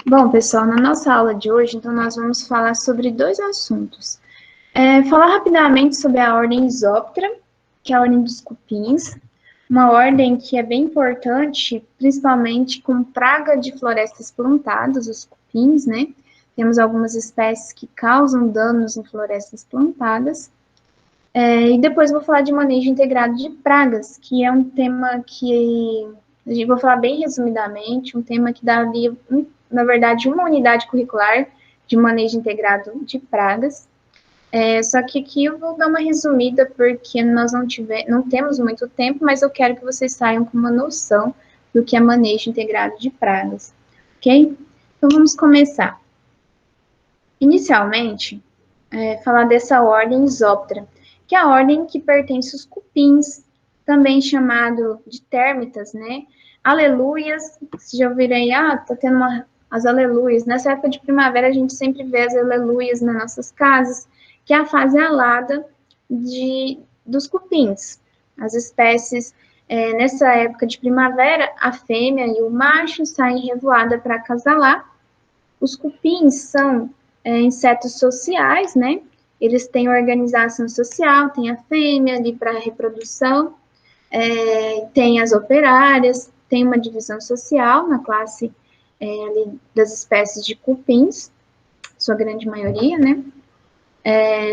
Bom, pessoal, na nossa aula de hoje, então, nós vamos falar sobre dois assuntos. Falar rapidamente sobre a ordem Isóptera, que é a ordem dos cupins, uma ordem que é bem importante, principalmente com praga de florestas plantadas, os cupins, né? Temos algumas espécies que causam danos em florestas plantadas. E depois vou falar de manejo integrado de pragas, que é um tema que vou falar bem resumidamente, um tema que daria, na verdade, uma unidade curricular de manejo integrado de pragas. Só que aqui eu vou dar uma resumida, porque nós não temos muito tempo, mas eu quero que vocês saiam com uma noção do que é manejo integrado de pragas, ok? Então vamos começar. Inicialmente, falar dessa ordem Isóptera, que é a ordem que pertence aos cupins, também chamado de térmitas, né? Aleluias, vocês já ouviram aí, tá tendo as aleluias. Nessa época de primavera, a gente sempre vê as aleluias nas nossas casas, que é a fase alada dos cupins. As espécies, nessa época de primavera, a fêmea e o macho saem em revoada para acasalar. Os cupins são insetos sociais, né? Eles têm organização social, tem a fêmea ali para reprodução, tem as operárias, tem uma divisão social na classe ali das espécies de cupins, sua grande maioria, né?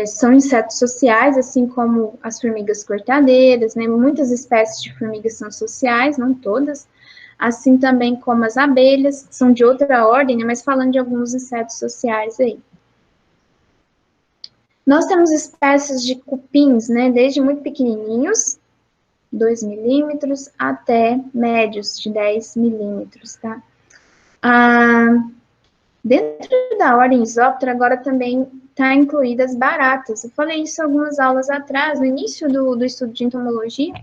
São insetos sociais, assim como as formigas cortadeiras, né? Muitas espécies de formigas são sociais, não todas, assim também como as abelhas, são de outra ordem, né? Mas falando de alguns insetos sociais aí. Nós temos espécies de cupins, né? Desde muito pequenininhos, 2 milímetros, até médios, de 10 milímetros, tá? Dentro da ordem Isóptera, agora também está incluídas baratas. Eu falei isso algumas aulas atrás, no início do estudo de entomologia,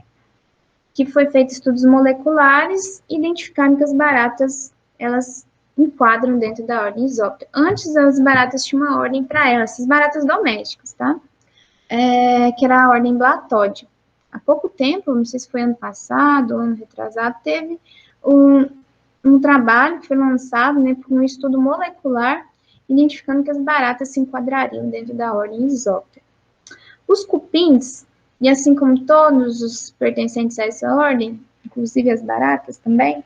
que foi feito estudos moleculares, identificaram que as baratas, elas enquadram dentro da ordem Isóptera. Antes, as baratas tinham uma ordem para elas, essas baratas domésticas, tá? Que era a ordem do Atódio. Há pouco tempo, não sei se foi ano passado, ano retrasado, teve um trabalho que foi lançado, né, por um estudo molecular, identificando que as baratas se enquadrariam dentro da ordem Isóptera. Os cupins, e assim como todos os pertencentes a essa ordem, inclusive as baratas também,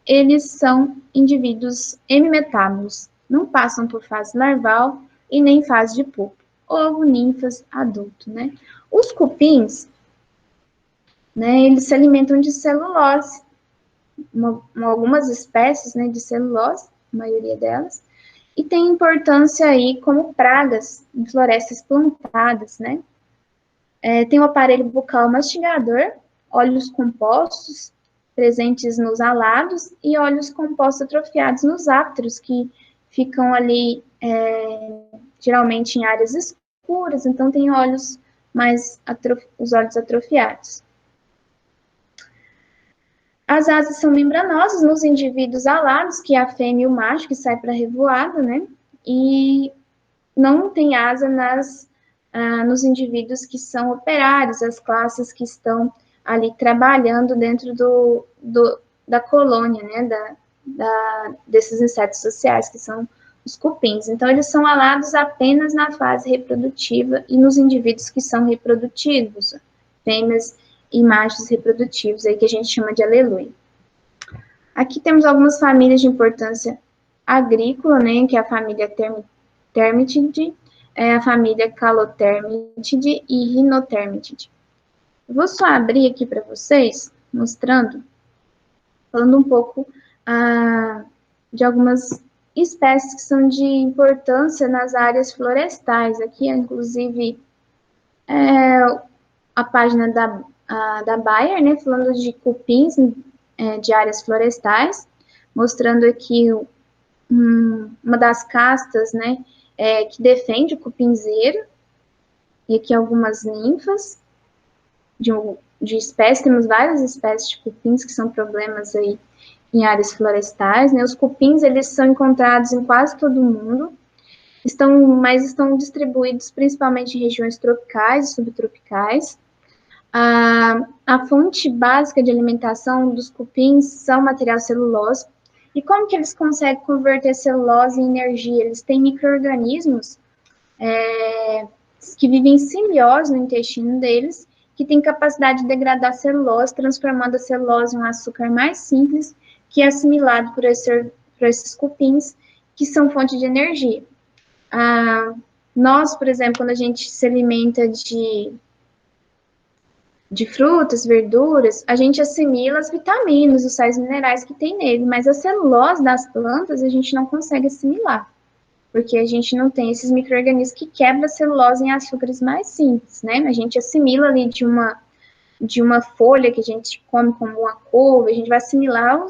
eles são indivíduos hemimetábulos, não passam por fase larval e nem fase de pupa, ovo, ninfas, adulto, né? Os cupins, né, eles se alimentam de celulose, algumas espécies, né, de celulose, a maioria delas, e tem importância aí como pragas em florestas plantadas, né? Tem o aparelho bucal mastigador, óleos compostos presentes nos alados e óleos compostos atrofiados nos ápteros, que ficam ali geralmente em áreas escuras, então tem óleos os óleos atrofiados. As asas são membranosas nos indivíduos alados, que é a fêmea e o macho, que sai para a revoada, né? E não tem asa nos indivíduos que são operários, as classes que estão ali trabalhando dentro da colônia, né? Desses insetos sociais, que são os cupins. Então, eles são alados apenas na fase reprodutiva e nos indivíduos que são reprodutivos, fêmeas e machos reprodutivos, aí que a gente chama de aleluia. Aqui temos algumas famílias de importância agrícola, né, que é a família Termitidae, a família Calotermitidae e Rhinotermitidae. Eu vou só abrir aqui para vocês, falando um pouco de algumas espécies que são de importância nas áreas florestais. Aqui, inclusive, a página da Bayer, né, falando de cupins de áreas florestais, mostrando aqui uma das castas, né, que defende o cupinzeiro, e aqui algumas ninfas de espécies, temos várias espécies de cupins que são problemas aí em áreas florestais, né, os cupins, eles são encontrados em quase todo o mundo, mas estão distribuídos principalmente em regiões tropicais e subtropicais. A fonte básica de alimentação dos cupins são material celulose, E como que eles conseguem converter celulose em energia? Eles têm micro-organismos que vivem em simbiose no intestino deles, que têm capacidade de degradar a celulose, transformando a celulose em um açúcar mais simples, que é assimilado por esses cupins, que são fonte de energia. Nós, por exemplo, quando a gente se alimenta de frutas, verduras, a gente assimila as vitaminas, os sais minerais que tem nele, mas a celulose das plantas a gente não consegue assimilar, porque a gente não tem esses micro-organismos que quebram a celulose em açúcares mais simples, né? A gente assimila ali de uma folha que a gente come como uma couve, a gente vai assimilar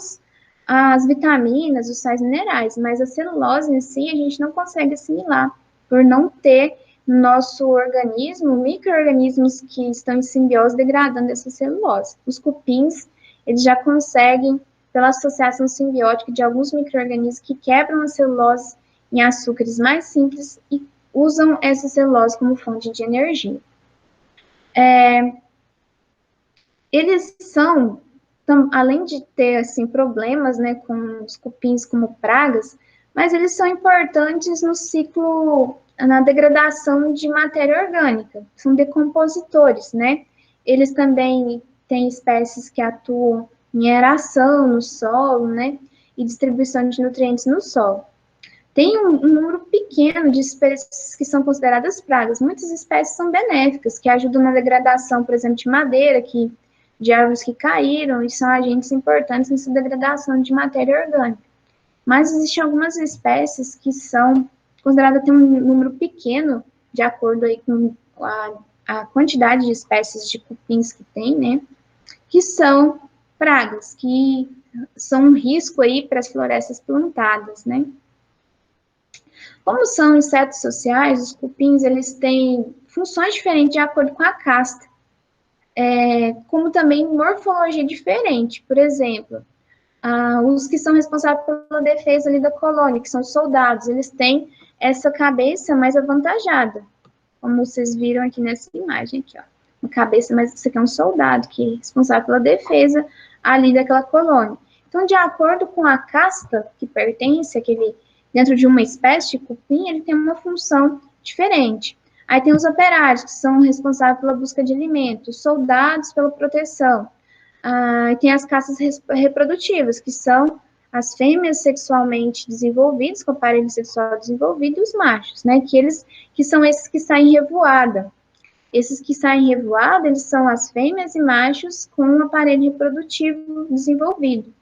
as vitaminas, os sais minerais, mas a celulose em si a gente não consegue assimilar, por não ter no nosso organismo micro-organismos que estão em simbiose degradando essa celulose. Os cupins, eles já conseguem, pela associação simbiótica de alguns micro-organismos que quebram a celulose em açúcares mais simples e usam essa celulose como fonte de energia. Eles são, além de ter assim, problemas, né, com os cupins como pragas, mas eles são importantes no ciclo, na degradação de matéria orgânica, são decompositores, né? Eles também têm espécies que atuam em aeração no solo, né, e distribuição de nutrientes no solo. Tem um número pequeno de espécies que são consideradas pragas. Muitas espécies são benéficas, que ajudam na degradação, por exemplo, de madeira, de árvores que caíram, e são agentes importantes nessa degradação de matéria orgânica. Mas existem algumas espécies que são consideradas ter um número pequeno, de acordo aí com a quantidade de espécies de cupins que tem, né, que são pragas, que são um risco aí para as florestas plantadas, né. Como são insetos sociais, os cupins, eles têm funções diferentes de acordo com a casta, como também morfologia diferente. Por exemplo, os que são responsáveis pela defesa ali da colônia, que são os soldados, eles têm essa cabeça mais avantajada, como vocês viram aqui nessa imagem, aqui, ó. Uma cabeça, mas isso aqui é um soldado, que é responsável pela defesa ali daquela colônia. Então, de acordo com a casta que pertence àquele, dentro de uma espécie de cupim, ele tem uma função diferente. Aí tem os operários, que são responsáveis pela busca de alimentos, soldados pela proteção. E tem as castas reprodutivas, que são as fêmeas sexualmente desenvolvidas, com o aparelho sexual desenvolvido, e os machos, né, que são esses que saem em revoada. Esses que saem em revoada, eles são as fêmeas e machos com um aparelho reprodutivo desenvolvido.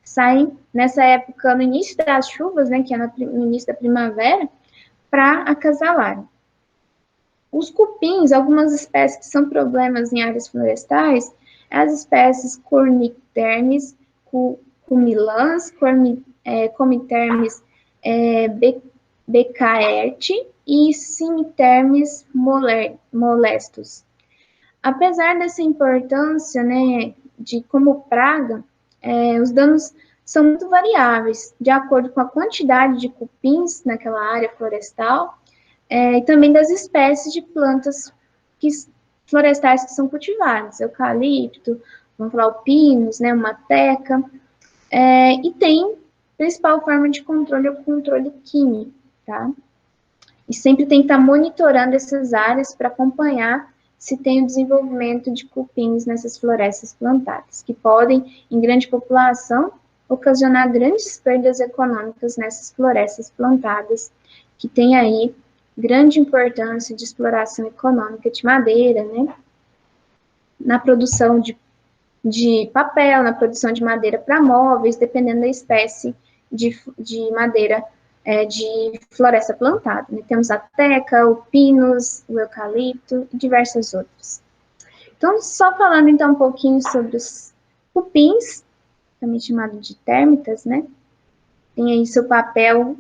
Saem nessa época, no início das chuvas, né, que é no início da primavera, para acasalarem. Os cupins, algumas espécies que são problemas em áreas florestais, as espécies Cornictermes, Cumilans, Comitermes becaerte e Cimitermes molestus. Apesar dessa importância, né, de como praga, os danos são muito variáveis, de acordo com a quantidade de cupins naquela área florestal, e também das espécies de plantas florestais que são cultivadas, eucalipto, vamos falar o pinus, né, uma teca, e tem principal forma de controle é o controle químico, tá? E sempre tem que estar monitorando essas áreas para acompanhar se tem o desenvolvimento de cupins nessas florestas plantadas, que podem, em grande população, ocasionar grandes perdas econômicas nessas florestas plantadas, que tem aí grande importância de exploração econômica de madeira, né? Na produção de papel, na produção de madeira para móveis, dependendo da espécie de madeira de floresta plantada. Né? Temos a teca, o pinus, o eucalipto e diversas outras. Então, só falando então um pouquinho sobre os cupins, também chamado de térmitas, né? Tem aí seu papel,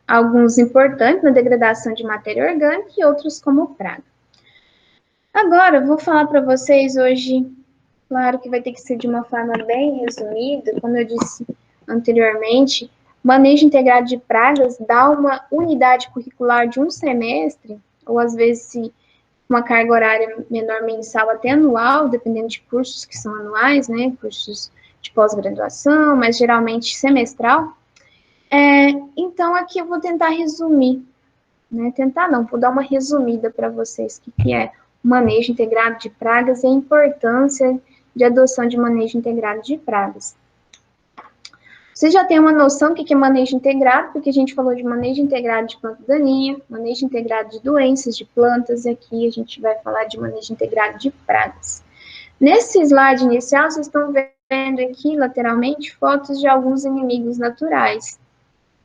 alguns importantes na degradação de matéria orgânica e outros como praga. Agora, eu vou falar para vocês hoje, claro que vai ter que ser de uma forma bem resumida, como eu disse anteriormente, manejo integrado de pragas dá uma unidade curricular de um semestre, ou às vezes uma carga horária menor mensal até anual, dependendo de cursos que são anuais, né, cursos de pós-graduação, mas geralmente semestral. Então, aqui eu vou tentar resumir, né? Tentar não, vou dar uma resumida para vocês, o que é o manejo integrado de pragas e a importância de adoção de manejo integrado de pragas. Você já tem uma noção do que é manejo integrado, porque a gente falou de manejo integrado de planta daninha, manejo integrado de doenças de plantas, e aqui a gente vai falar de manejo integrado de pragas. Nesse slide inicial, vocês estão vendo aqui, lateralmente, fotos de alguns inimigos naturais.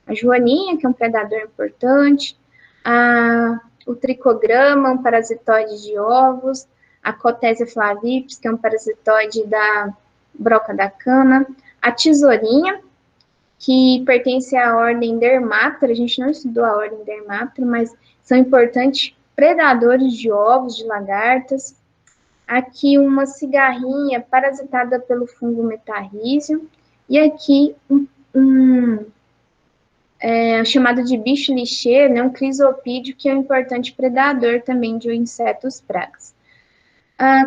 A joaninha, que é um predador importante, o tricograma, um parasitoide de ovos, a Cotésia flavips, que é um parasitoide da broca da cana, a tesourinha, que pertence à ordem Dermaptera, a gente não estudou a ordem Dermaptera, mas são importantes predadores de ovos de lagartas. Aqui uma cigarrinha parasitada pelo fungo metarrísio, e aqui chamado de bicho lixeiro, né, um crisopídeo, que é um importante predador também de insetos pragas.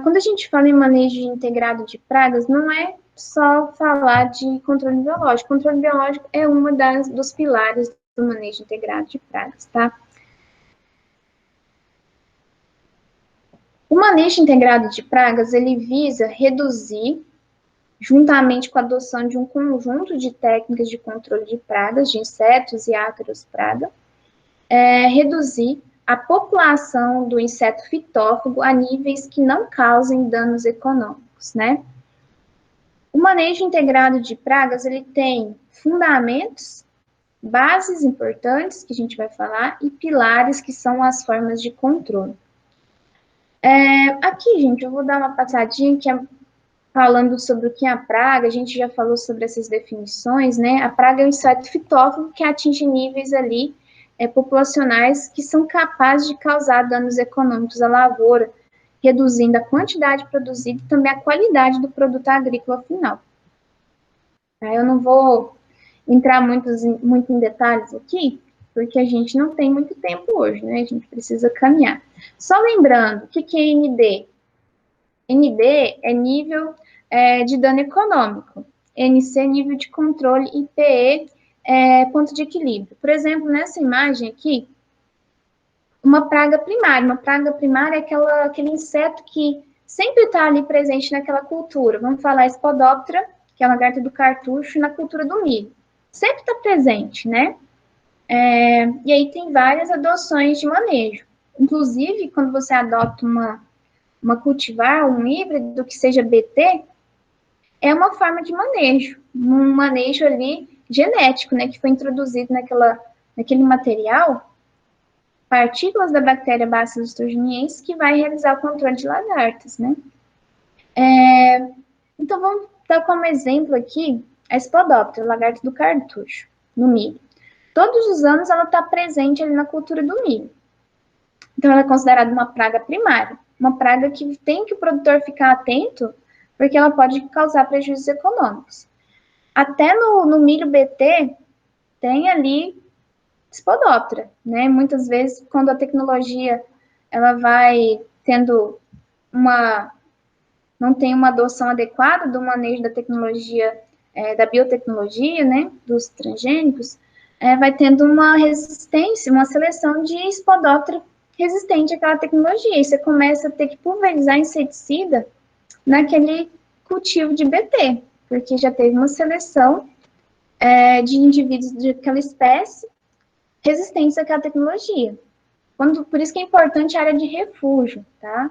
Quando a gente fala em manejo integrado de pragas, não é só falar de controle biológico. Controle biológico é uma dos pilares do manejo integrado de pragas, tá? O manejo integrado de pragas, ele visa reduzir, juntamente com a adoção de um conjunto de técnicas de controle de pragas, de insetos e ácaros praga, reduzir a população do inseto fitófago a níveis que não causem danos econômicos, né? O manejo integrado de pragas, ele tem fundamentos, bases importantes, que a gente vai falar, e pilares, que são as formas de controle. Aqui, gente, eu vou dar uma passadinha, que é falando sobre o que é a praga, a gente já falou sobre essas definições, né? A praga é um inseto fitófago que atinge níveis ali populacionais que são capazes de causar danos econômicos à lavoura, reduzindo a quantidade produzida e também a qualidade do produto agrícola final. Eu não vou entrar muito em detalhes aqui, porque a gente não tem muito tempo hoje, né? A gente precisa caminhar. Só lembrando, o que é ND? ND é nível de dano econômico. NC, nível de controle, e PE, ponto de equilíbrio. Por exemplo, nessa imagem aqui, uma praga primária. Uma praga primária é aquele inseto que sempre está ali presente naquela cultura. Vamos falar Spodoptera, que é a lagarta do cartucho, na cultura do milho. Sempre está presente, né? E aí tem várias adoções de manejo. Inclusive, quando você adota uma cultivar, um híbrido que seja BT, é uma forma de manejo, um manejo ali genético, né, que foi introduzido naquele material, partículas da bactéria Bacillus thuringiensis, que vai realizar o controle de lagartas, né. Então, vamos dar como exemplo aqui a Spodoptera, lagarta do cartucho, no milho. Todos os anos ela está presente ali na cultura do milho. Então, ela é considerada uma praga primária, uma praga que tem que o produtor ficar atento, porque ela pode causar prejuízos econômicos. Até no milho BT, tem ali Spodoptera, né? Muitas vezes, quando a tecnologia ela vai tendo não tem uma adoção adequada do manejo da tecnologia, da biotecnologia, né? Dos transgênicos, vai tendo uma resistência, uma seleção de Spodoptera resistente àquela tecnologia. E você começa a ter que pulverizar inseticida naquele cultivo de BT, porque já teve uma seleção de indivíduos daquela espécie resistentes àquela tecnologia. Por isso que é importante a área de refúgio, tá?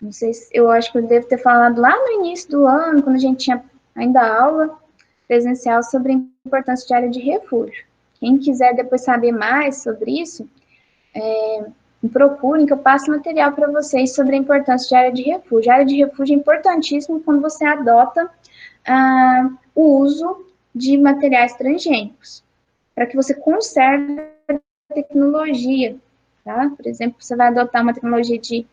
Não sei se, eu acho que eu devo ter falado lá no início do ano, quando a gente tinha ainda aula presencial sobre a importância de área de refúgio. Quem quiser depois saber mais sobre isso, me procurem que eu passo material para vocês sobre a importância de área de refúgio. A área de refúgio é importantíssima quando você adota o uso de materiais transgênicos, para que você conserve a tecnologia, tá? Por exemplo, você vai adotar uma tecnologia de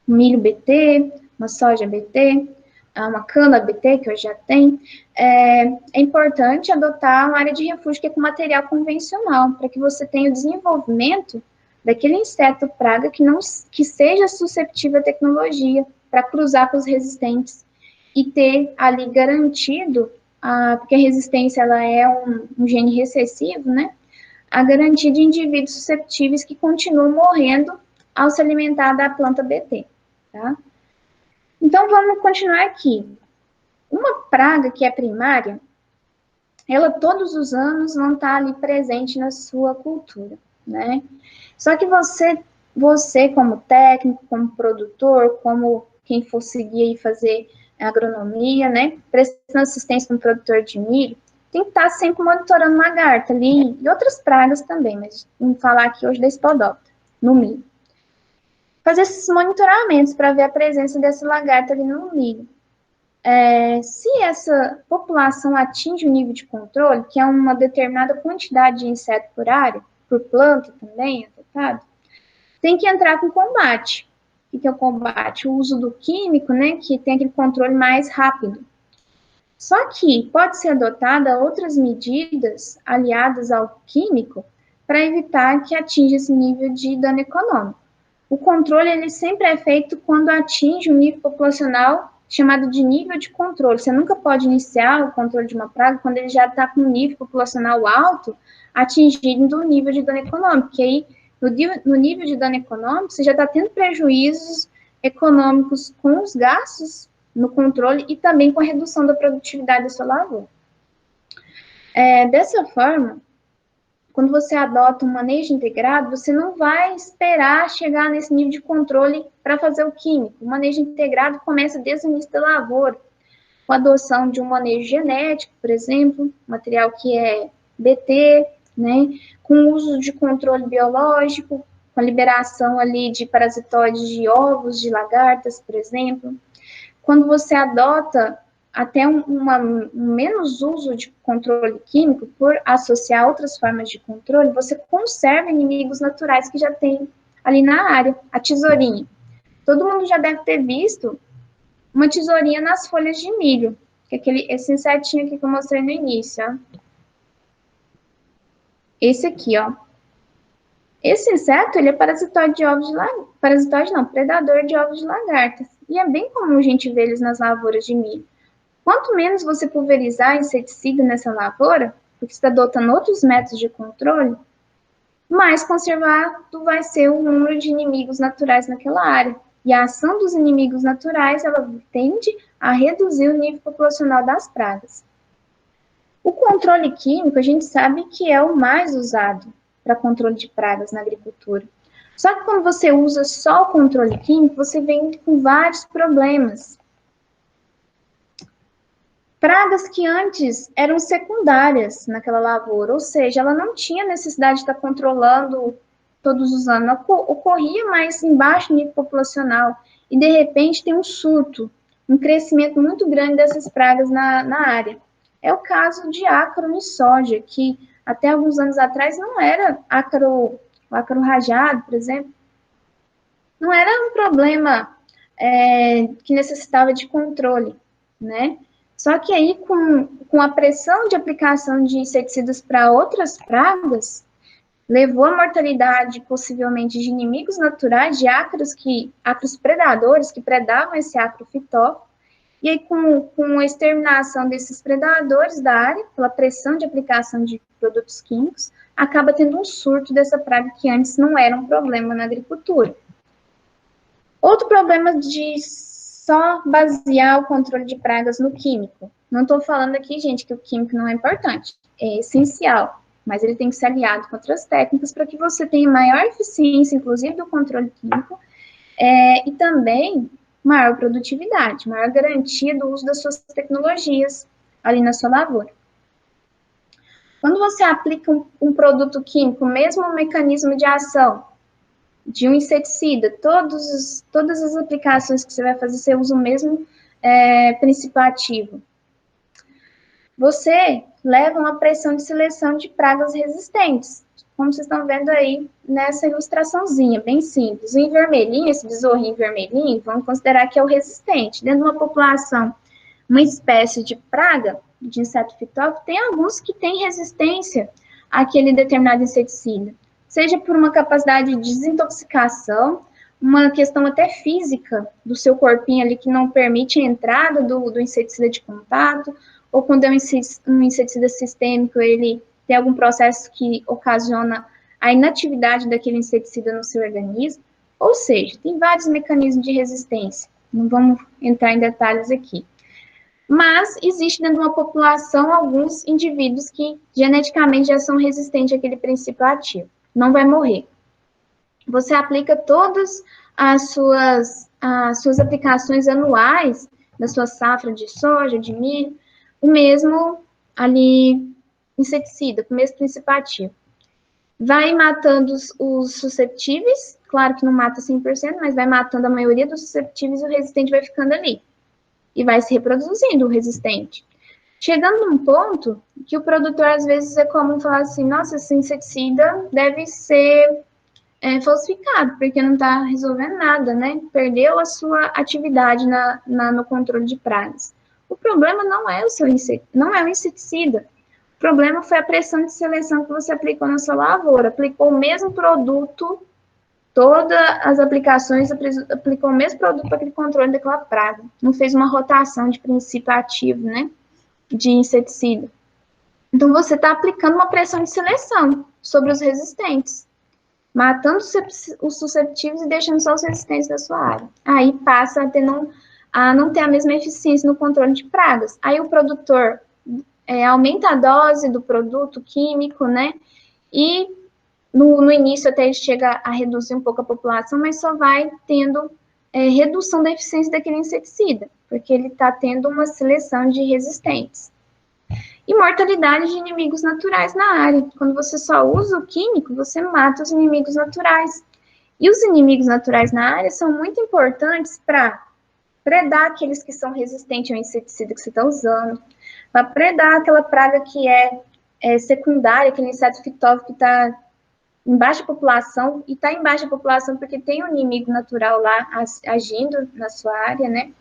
milho BT, uma soja BT, uma cana BT, que hoje já tem, é importante adotar uma área de refúgio que é com material convencional, para que você tenha o desenvolvimento daquele inseto praga que seja susceptível à tecnologia, para cruzar com os resistentes e ter ali garantido, porque a resistência ela é um gene recessivo, né? A garantia de indivíduos susceptíveis que continuam morrendo ao se alimentar da planta BT, tá? Então, vamos continuar aqui. Uma praga que é primária, ela todos os anos não está ali presente na sua cultura, né? Só que você como técnico, como produtor, como quem for seguir e fazer agronomia, né? Prestando assistência como produtor de milho, tem que estar sempre monitorando lagarta ali e outras pragas também, mas vamos falar aqui hoje da espodóptera, no milho. Fazer esses monitoramentos para ver a presença dessa lagarta ali no milho. Se essa população atinge o nível de controle, que é uma determinada quantidade de inseto por área, por planta também, afetado, tem que entrar com combate. O que é o combate? O uso do químico, né, que tem aquele controle mais rápido. Só que pode ser adotada outras medidas aliadas ao químico para evitar que atinja esse nível de dano econômico. O controle ele sempre é feito quando atinge um nível populacional chamado de nível de controle. Você nunca pode iniciar o controle de uma praga quando ele já está com um nível populacional alto, atingindo o nível de dano econômico, que aí, no nível de dano econômico, você já está tendo prejuízos econômicos com os gastos no controle e também com a redução da produtividade da sua lavoura. Dessa forma, quando você adota um manejo integrado, você não vai esperar chegar nesse nível de controle para fazer o químico. O manejo integrado começa desde o início da lavoura, com a adoção de um manejo genético, por exemplo, material que é BT, né, com o uso de controle biológico, com a liberação ali de parasitóides de ovos de lagartas, por exemplo. Quando você adota até um menos uso de controle químico, por associar outras formas de controle, você conserva inimigos naturais que já tem ali na área. A tesourinha. Todo mundo já deve ter visto uma tesourinha nas folhas de milho, que é esse insetinho aqui que eu mostrei no início, ó. Esse aqui, ó. Esse inseto, ele é parasitóide de ovos de lagarta. Parasitóide não, predador de ovos de lagartas. E é bem comum a gente ver eles nas lavouras de milho. Quanto menos você pulverizar inseticida nessa lavoura, porque você está adotando outros métodos de controle, mais conservado vai ser o número de inimigos naturais naquela área. E a ação dos inimigos naturais, ela tende a reduzir o nível populacional das pragas. O controle químico, a gente sabe que é o mais usado para controle de pragas na agricultura. Só que quando você usa só o controle químico, você vem com vários problemas. Pragas que antes eram secundárias naquela lavoura, ou seja, ela não tinha necessidade de estar controlando todos os anos, ocorria mais embaixo do nível populacional, e de repente tem um surto, um crescimento muito grande dessas pragas na área. É o caso de ácaro e soja, que até alguns anos atrás não era ácaro rajado, por exemplo, não era um problema que necessitava de controle, né? Só que aí, com a pressão de aplicação de inseticidas para outras pragas, levou a mortalidade, possivelmente, de inimigos naturais, de ácaros predadores que predavam esse ácaro fitófilo, e aí, com a exterminação desses predadores da área, pela pressão de aplicação de produtos químicos, acaba tendo um surto dessa praga que antes não era um problema na agricultura. Outro problema de só basear o controle de pragas no químico. Não estou falando aqui, gente, que o químico não é importante. É essencial, mas ele tem que ser aliado com outras técnicas para que você tenha maior eficiência, inclusive, do controle químico, e também maior produtividade, maior garantia do uso das suas tecnologias ali na sua lavoura. Quando você aplica um produto químico, mesmo o mecanismo de ação de um inseticida, todas as aplicações que você vai fazer, você usa o mesmo princípio ativo. Você leva uma pressão de seleção de pragas resistentes, como vocês estão vendo aí nessa ilustraçãozinha, bem simples. Em vermelhinho, esse besorrinho vermelhinho, vamos considerar que é o resistente. Dentro de uma população, uma espécie de praga, de inseto fitófilo, tem alguns que têm resistência àquele determinado inseticida. Seja por uma capacidade de desintoxicação, uma questão até física do seu corpinho ali que não permite a entrada do inseticida de contato, ou quando é um inseticida sistêmico, ele tem algum processo que ocasiona a inatividade daquele inseticida no seu organismo. Ou seja, tem vários mecanismos de resistência. Não vamos entrar em detalhes aqui. Mas existe dentro de uma população alguns indivíduos que geneticamente já são resistentes àquele princípio ativo. Não vai morrer. Você aplica todas as suas aplicações anuais da sua safra de soja, de milho, o mesmo ali inseticida, com o mesmo princípio ativo. Vai matando os susceptíveis, claro que não mata 100%, mas vai matando a maioria dos susceptíveis e o resistente vai ficando ali. E vai se reproduzindo o resistente. Chegando num ponto que o produtor, às vezes, é comum falar assim, nossa, esse inseticida deve ser falsificado, porque não está resolvendo nada, né? Perdeu a sua atividade no controle de pragas. O problema não é não é o inseticida. O problema foi a pressão de seleção que você aplicou na sua lavoura. Aplicou o mesmo produto, todas as aplicações, aplicou o mesmo produto para aquele controle daquela praga. Não fez uma rotação de princípio ativo, né? De inseticida. Então, você está aplicando uma pressão de seleção sobre os resistentes, matando os susceptíveis e deixando só os resistentes da sua área. Aí passa a não ter a mesma eficiência no controle de pragas. Aí o produtor aumenta a dose do produto químico, né? E no início até ele chega a reduzir um pouco a população, mas só vai tendo redução da eficiência daquele inseticida, porque ele está tendo uma seleção de resistentes. E mortalidade de inimigos naturais na área. Quando você só usa o químico, você mata os inimigos naturais. E os inimigos naturais na área são muito importantes para predar aqueles que são resistentes ao inseticida que você está usando, para predar aquela praga que é secundária, aquele inseto fitófago que está em baixa população, e está em baixa população porque tem um inimigo natural lá agindo na sua área, né?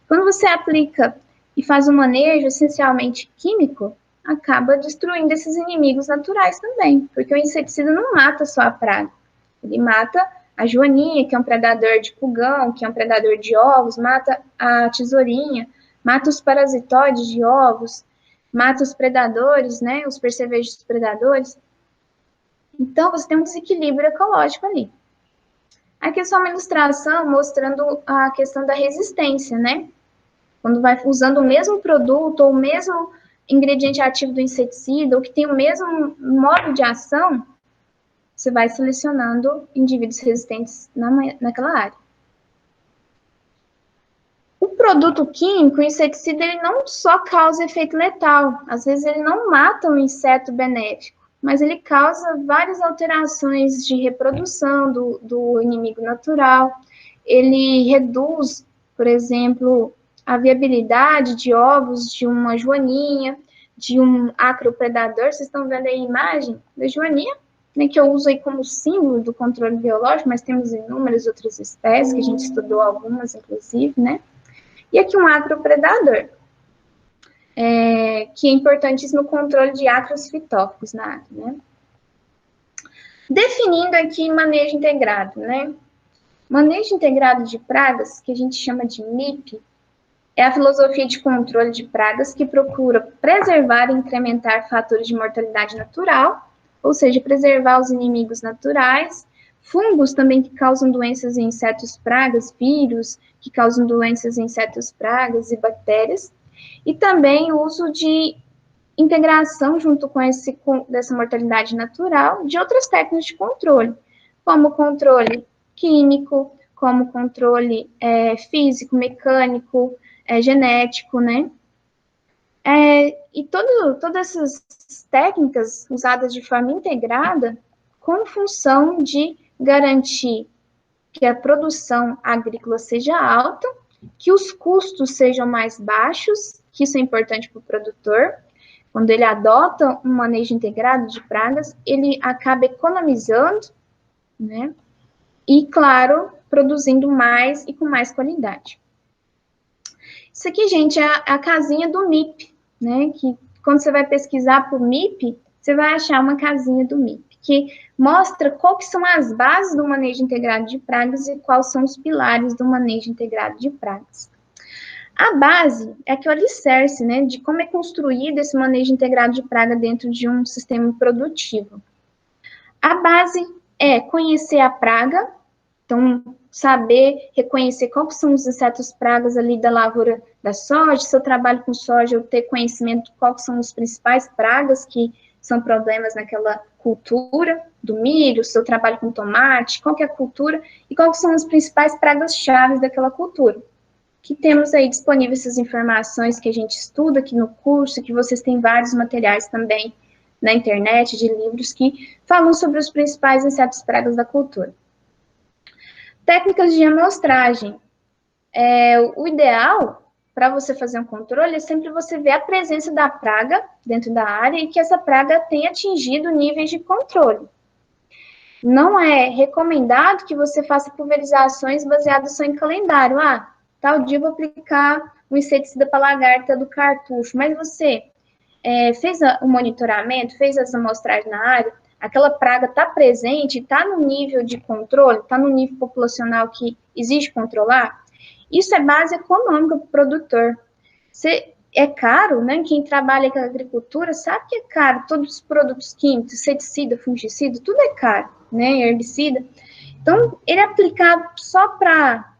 Quando você aplica e faz um manejo essencialmente químico, acaba destruindo esses inimigos naturais também, porque o inseticida não mata só a praga, ele mata a joaninha, que é um predador de pulgão, que é um predador de ovos, mata a tesourinha, mata os parasitóides de ovos, mata os predadores, né, os percevejos predadores. Então, você tem um desequilíbrio ecológico ali. Aqui é só uma ilustração mostrando a questão da resistência, né? Quando vai usando o mesmo produto ou o mesmo ingrediente ativo do inseticida, ou que tem o mesmo modo de ação, você vai selecionando indivíduos resistentes naquela área. O produto químico, o inseticida, ele não só causa efeito letal, às vezes ele não mata um inseto benéfico, mas ele causa várias alterações de reprodução do inimigo natural, ele reduz, por exemplo, a viabilidade de ovos de uma joaninha, de um acropredador. Vocês estão vendo aí a imagem da joaninha, né, que eu uso aí como símbolo do controle biológico, mas temos inúmeras outras espécies, que a gente estudou algumas, inclusive, né? E aqui um acropredador, que é importantíssimo no controle de ácaros fitóficos na área, né? Definindo aqui manejo integrado, né? Manejo integrado de pragas, que a gente chama de MIP, é a filosofia de controle de pragas que procura preservar e incrementar fatores de mortalidade natural, ou seja, preservar os inimigos naturais, fungos também que causam doenças em insetos pragas, vírus que causam doenças em insetos pragas e bactérias, e também o uso de integração junto com dessa mortalidade natural de outras técnicas de controle, como controle químico, como controle físico, mecânico, genético, né? E todas essas técnicas usadas de forma integrada com função de garantir que a produção agrícola seja alta, que os custos sejam mais baixos, que isso é importante para o produtor. Quando ele adota um manejo integrado de pragas, ele acaba economizando, né? E, claro, produzindo mais e com mais qualidade. Isso aqui, gente, é a casinha do MIP, né? Que quando você vai pesquisar por MIP, você vai achar uma casinha do MIP. que mostra quais são as bases do manejo integrado de pragas e quais são os pilares do manejo integrado de pragas. A base é que o alicerce, né, de como é construído esse manejo integrado de praga dentro de um sistema produtivo. A base é conhecer a praga, então saber reconhecer quais são os insetos pragas ali da lavoura da soja. Se eu trabalho com soja, eu ter conhecimento de quais são os principais pragas que são problemas naquela cultura do milho. Se eu trabalho com tomate, qual que é a cultura e quais são as principais pragas-chave daquela cultura. Que temos aí disponíveis essas informações que a gente estuda aqui no curso, que vocês têm vários materiais também na internet, de livros que falam sobre os principais insetos pragas da cultura. Técnicas de amostragem. O ideal para você fazer um controle é sempre você ver a presença da praga dentro da área e que essa praga tenha atingido níveis de controle. Não é recomendado que você faça pulverizações baseadas só em calendário. Tal dia eu vou aplicar o inseticida para lagarta do cartucho, mas você fez o monitoramento, fez as amostragens na área, aquela praga está presente, está no nível de controle, está no nível populacional que exige controlar, isso é base econômica para o produtor. É caro, né? Quem trabalha com a agricultura sabe que é caro, todos os produtos químicos, inseticida, fungicida, tudo é caro, né? Herbicida. Então, ele é aplicado só para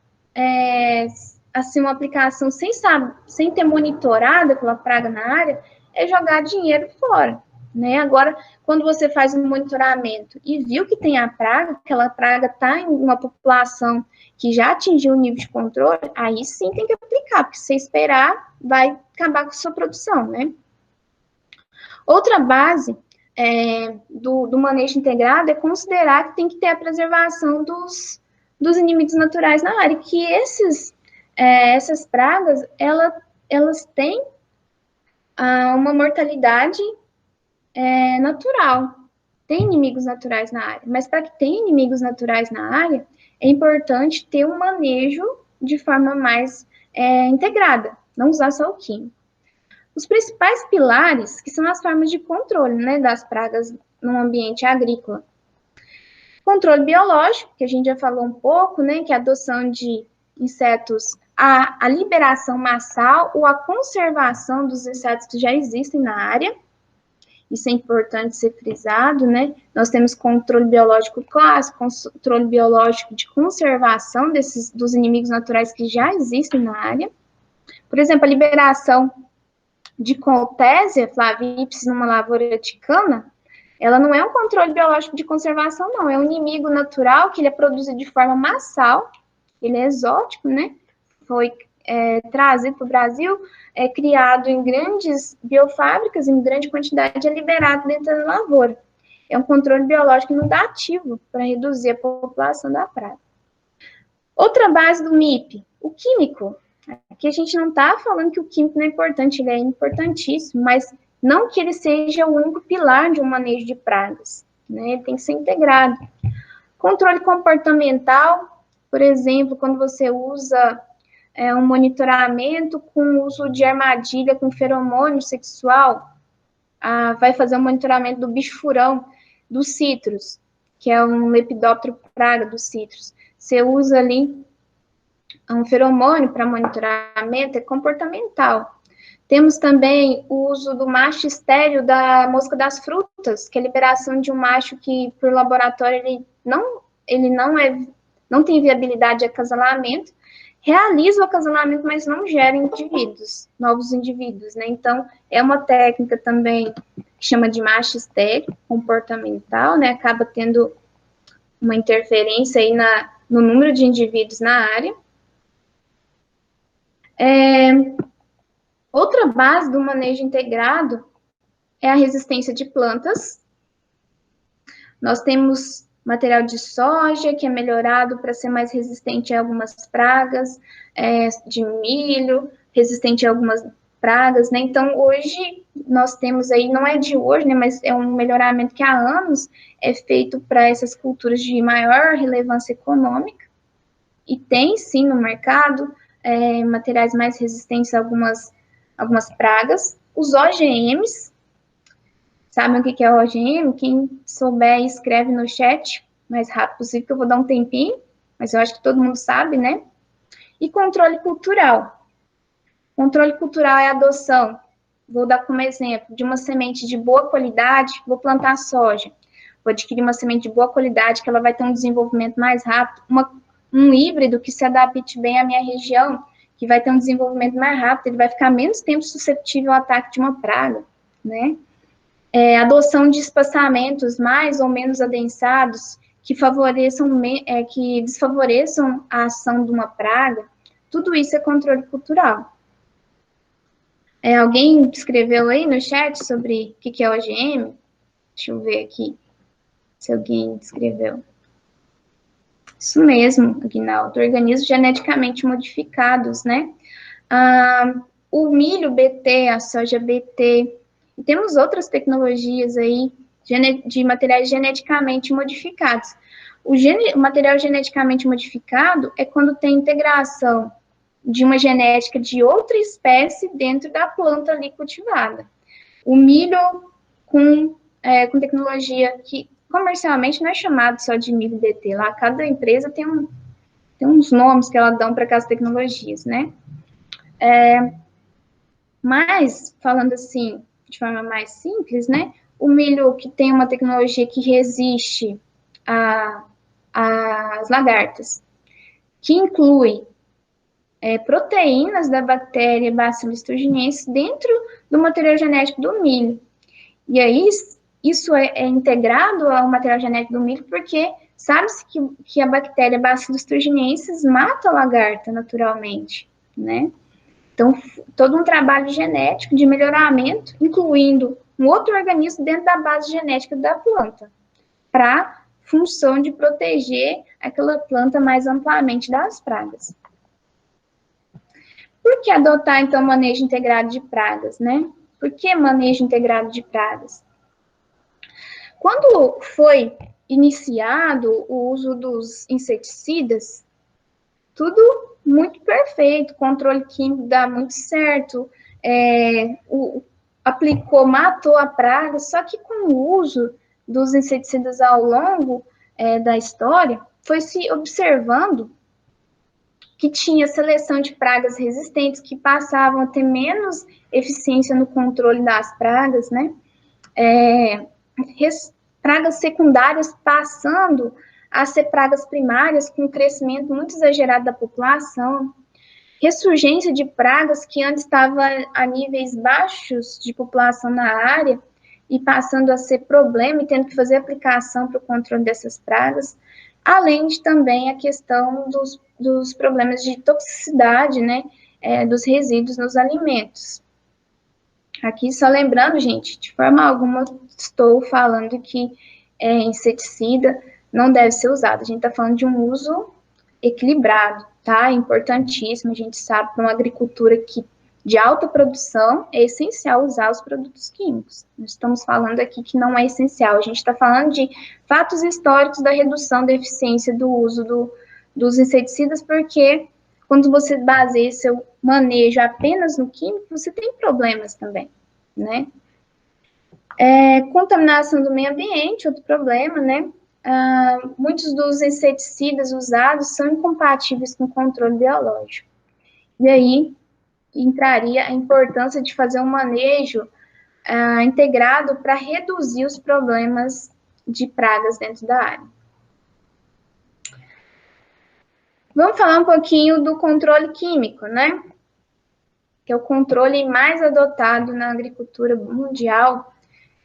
assim, uma aplicação sem ter monitorado aquela praga na área, é jogar dinheiro fora, né? Agora, quando você faz um monitoramento e viu que tem a praga, aquela praga está em uma população que já atingiu o nível de controle, aí sim tem que aplicar, porque se você esperar, vai acabar com a sua produção, né? Outra base do manejo integrado é considerar que tem que ter a preservação dos inimigos naturais na área, que essas pragas, elas têm uma mortalidade natural. Tem inimigos naturais na área, mas para que tenha inimigos naturais na área, é importante ter um manejo de forma mais integrada, não usar só o químico. Os principais pilares, que são as formas de controle, né, das pragas no ambiente agrícola. Controle biológico, que a gente já falou um pouco, né, que é a adoção de insetos, a liberação massal ou a conservação dos insetos que já existem na área. Isso é importante ser frisado, né? Nós temos controle biológico clássico, controle biológico de conservação dos inimigos naturais que já existem na área. Por exemplo, a liberação de Coltésia flavipes numa lavoura de cana, ela não é um controle biológico de conservação, não. É um inimigo natural que ele é produzido de forma massal, ele é exótico, né? Foi trazido para o Brasil, criado em grandes biofábricas, em grande quantidade, é liberado dentro da lavoura. É um controle biológico inundativo para reduzir a população da praga. Outra base do MIP, o químico. Aqui a gente não está falando que o químico não é importante, ele é importantíssimo, mas não que ele seja o único pilar de um manejo de pragas, né? Ele tem que ser integrado. Controle comportamental, por exemplo, quando você usa um monitoramento com o uso de armadilha com feromônio sexual, vai fazer um monitoramento do bicho-furão dos citros, que é um lepidóptero praga dos citros. Você usa ali um feromônio para monitoramento, é comportamental. Temos também o uso do macho estéreo da mosca das frutas, que é a liberação de um macho que, por laboratório, ele não tem viabilidade de acasalamento, realiza o acasalamento, mas não gera novos indivíduos, né? Então, é uma técnica também que chama de macho estéreo, comportamental, né? Acaba tendo uma interferência aí no número de indivíduos na área. Outra base do manejo integrado é a resistência de plantas. Nós temos material de soja, que é melhorado para ser mais resistente a algumas pragas, de milho, resistente a algumas pragas, né? Então, hoje, nós temos aí, não é de hoje, né, mas é um melhoramento que há anos é feito para essas culturas de maior relevância econômica, e tem, sim, no mercado, materiais mais resistentes a algumas pragas. Os OGMs Sabem o que é OGM? Quem souber, escreve no chat, mais rápido possível, que eu vou dar um tempinho, mas eu acho que todo mundo sabe, né? E controle cultural. Controle cultural é a adoção, vou dar como exemplo, de uma semente de boa qualidade, vou plantar soja. Vou adquirir uma semente de boa qualidade, que ela vai ter um desenvolvimento mais rápido, um híbrido que se adapte bem à minha região, que vai ter um desenvolvimento mais rápido, ele vai ficar menos tempo suscetível ao ataque de uma praga, né? Adoção de espaçamentos mais ou menos adensados, que que desfavoreçam a ação de uma praga, tudo isso é controle cultural. Alguém escreveu aí no chat sobre o que é OGM? Deixa eu ver aqui se alguém escreveu. Isso mesmo, Aguinaldo, organismos geneticamente modificados, né? O milho BT, a soja BT, e temos outras tecnologias aí de materiais geneticamente modificados. O material geneticamente modificado é quando tem integração de uma genética de outra espécie dentro da planta ali cultivada. O milho com tecnologia que comercialmente não é chamado só de milho BT, lá cada empresa tem uns nomes que ela dão para aquelas tecnologias, né? Mas, falando assim, de forma mais simples, né? O milho que tem uma tecnologia que resiste às lagartas, que inclui proteínas da bactéria Bacillus thuringiensis dentro do material genético do milho. E aí, isso é integrado ao material genético do milho porque sabe-se que a bactéria Bacillus thuringiensis mata a lagarta naturalmente, né? Então, todo um trabalho genético de melhoramento, incluindo um outro organismo dentro da base genética da planta, para função de proteger aquela planta mais amplamente das pragas. Por que adotar, então, manejo integrado de pragas, né? Por que manejo integrado de pragas? Quando foi iniciado o uso dos inseticidas, tudo muito perfeito, controle químico dá muito certo, aplicou, matou a praga, só que com o uso dos inseticidas ao longo da história, foi se observando que tinha seleção de pragas resistentes que passavam a ter menos eficiência no controle das pragas, né? Pragas secundárias passando a ser pragas primárias com um crescimento muito exagerado da população, ressurgência de pragas que antes estavam a níveis baixos de população na área e passando a ser problema e tendo que fazer aplicação para o controle dessas pragas, além de também a questão dos problemas de toxicidade, né, dos resíduos nos alimentos. Aqui só lembrando, gente, de forma alguma estou falando que inseticida não deve ser usado. A gente está falando de um uso equilibrado, tá? É importantíssimo. A gente sabe para uma agricultura de alta produção é essencial usar os produtos químicos. Nós estamos falando aqui que não é essencial. A gente está falando de fatos históricos da redução da eficiência do uso dos inseticidas, porque quando você baseia seu manejo apenas no químico, você tem problemas também, né? Contaminação do meio ambiente, outro problema, né? Muitos dos inseticidas usados são incompatíveis com o controle biológico. E aí entraria a importância de fazer um manejo integrado para reduzir os problemas de pragas dentro da área. Vamos falar um pouquinho do controle químico, né? Que é o controle mais adotado na agricultura mundial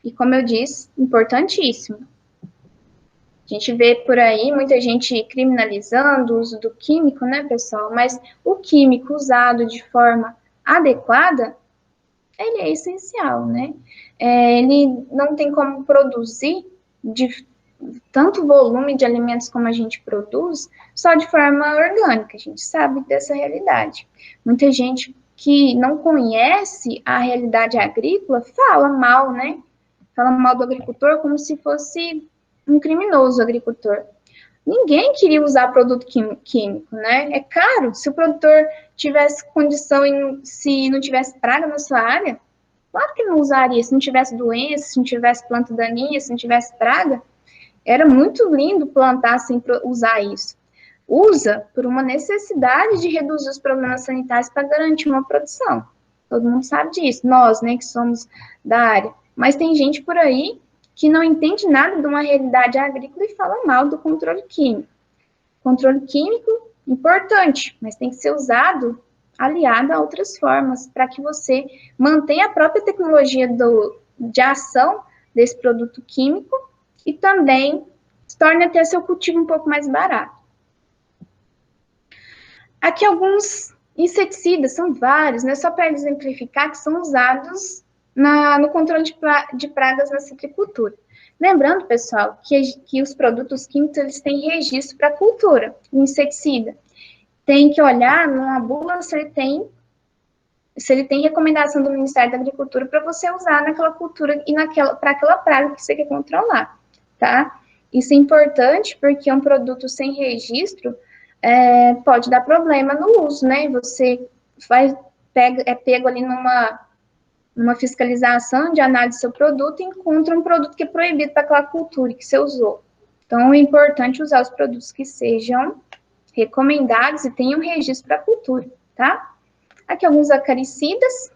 e, como eu disse, importantíssimo. A gente vê por aí muita gente criminalizando o uso do químico, né, pessoal? Mas o químico usado de forma adequada, ele é essencial, né? Ele não tem como produzir de tanto volume de alimentos como a gente produz, só de forma orgânica, a gente sabe dessa realidade. Muita gente que não conhece a realidade agrícola fala mal, né? Fala mal do agricultor como se fosse um criminoso agricultor. Ninguém queria usar produto químico, né? É caro. Se o produtor tivesse condição e se não tivesse praga na sua área, Claro que não usaria, se não tivesse doença, se não tivesse planta daninha, se não tivesse praga, era muito lindo plantar sem usar isso. Usa por uma necessidade de reduzir os problemas sanitários para garantir uma produção. Todo mundo sabe disso, nós, né, que somos da área. Mas tem gente por aí que não entende nada de uma realidade agrícola e fala mal do controle químico. Controle químico, importante, mas tem que ser usado aliado a outras formas, para que você mantenha a própria tecnologia de ação desse produto químico e também torne até seu cultivo um pouco mais barato. Aqui alguns inseticidas, são vários, né, só para exemplificar, que são usados no controle de pragas na citricultura. Lembrando, pessoal, que os produtos químicos eles têm registro para cultura, o inseticida. Tem que olhar na bula se ele tem recomendação do Ministério da Agricultura para você usar naquela cultura e para aquela praga que você quer controlar, tá? Isso é importante porque um produto sem registro pode dar problema no uso, né? Você é pego ali numa fiscalização de análise do seu produto e encontra um produto que é proibido para aquela cultura que você usou. Então, é importante usar os produtos que sejam recomendados e tenham registro para a cultura, tá? Aqui alguns acaricidas.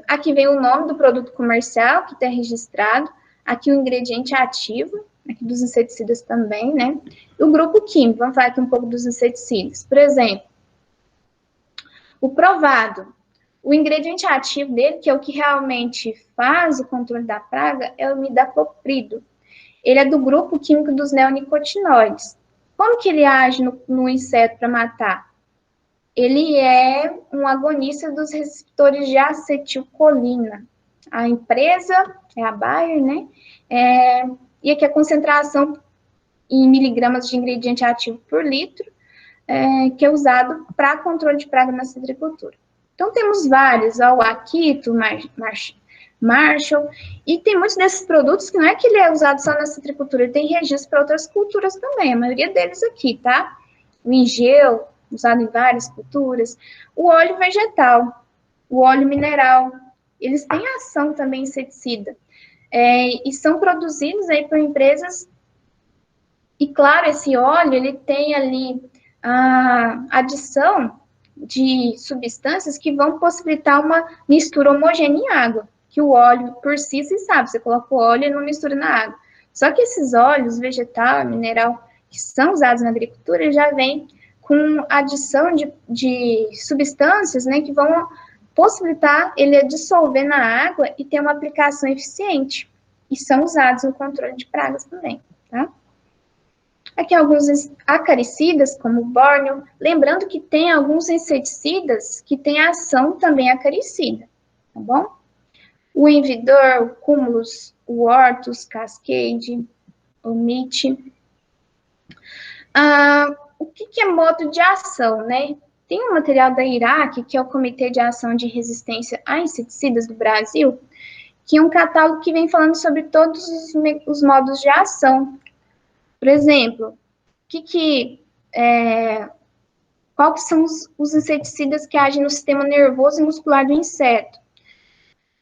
Aqui vem o nome do produto comercial que está registrado. Aqui o ingrediente ativo, aqui dos inseticidas também, né? E o grupo químico, vamos falar aqui um pouco dos inseticidas. Por exemplo, o provado. O ingrediente ativo dele, que é o que realmente faz o controle da praga, é o imidapoprido. Ele é do grupo químico dos neonicotinoides. Como que ele age no inseto para matar? Ele é um agonista dos receptores de acetilcolina. A empresa é a Bayer, né? E aqui a concentração em miligramas de ingrediente ativo por litro, que é usado para controle de praga na citricultura. Então, temos vários, o Akito, Marshall, e tem muitos desses produtos que não é que ele é usado só na citricultura, ele tem registro para outras culturas também, a maioria deles aqui, tá? O Ingeu, usado em várias culturas, o óleo vegetal, o óleo mineral, eles têm ação também inseticida, e são produzidos aí por empresas, e claro, esse óleo, ele tem ali a adição de substâncias que vão possibilitar uma mistura homogênea em água, que o óleo por si, se sabe, você coloca o óleo e não mistura na água. Só que esses óleos, vegetal, mineral, que são usados na agricultura, já vêm com adição de substâncias, né, que vão possibilitar ele dissolver na água e ter uma aplicação eficiente. E são usados no controle de pragas também, tá? Aqui alguns acaricidas, como o bórnio, lembrando que tem alguns inseticidas que têm ação também acaricida, tá bom? O Envidor, o Cumulus, o Ortus, Cascade, o MIT. O que é modo de ação, né? Tem um material da IRAC, que é o Comitê de Ação de Resistência a Inseticidas do Brasil, que é um catálogo que vem falando sobre todos os modos de ação. Por exemplo, qual que são os inseticidas que agem no sistema nervoso e muscular do inseto?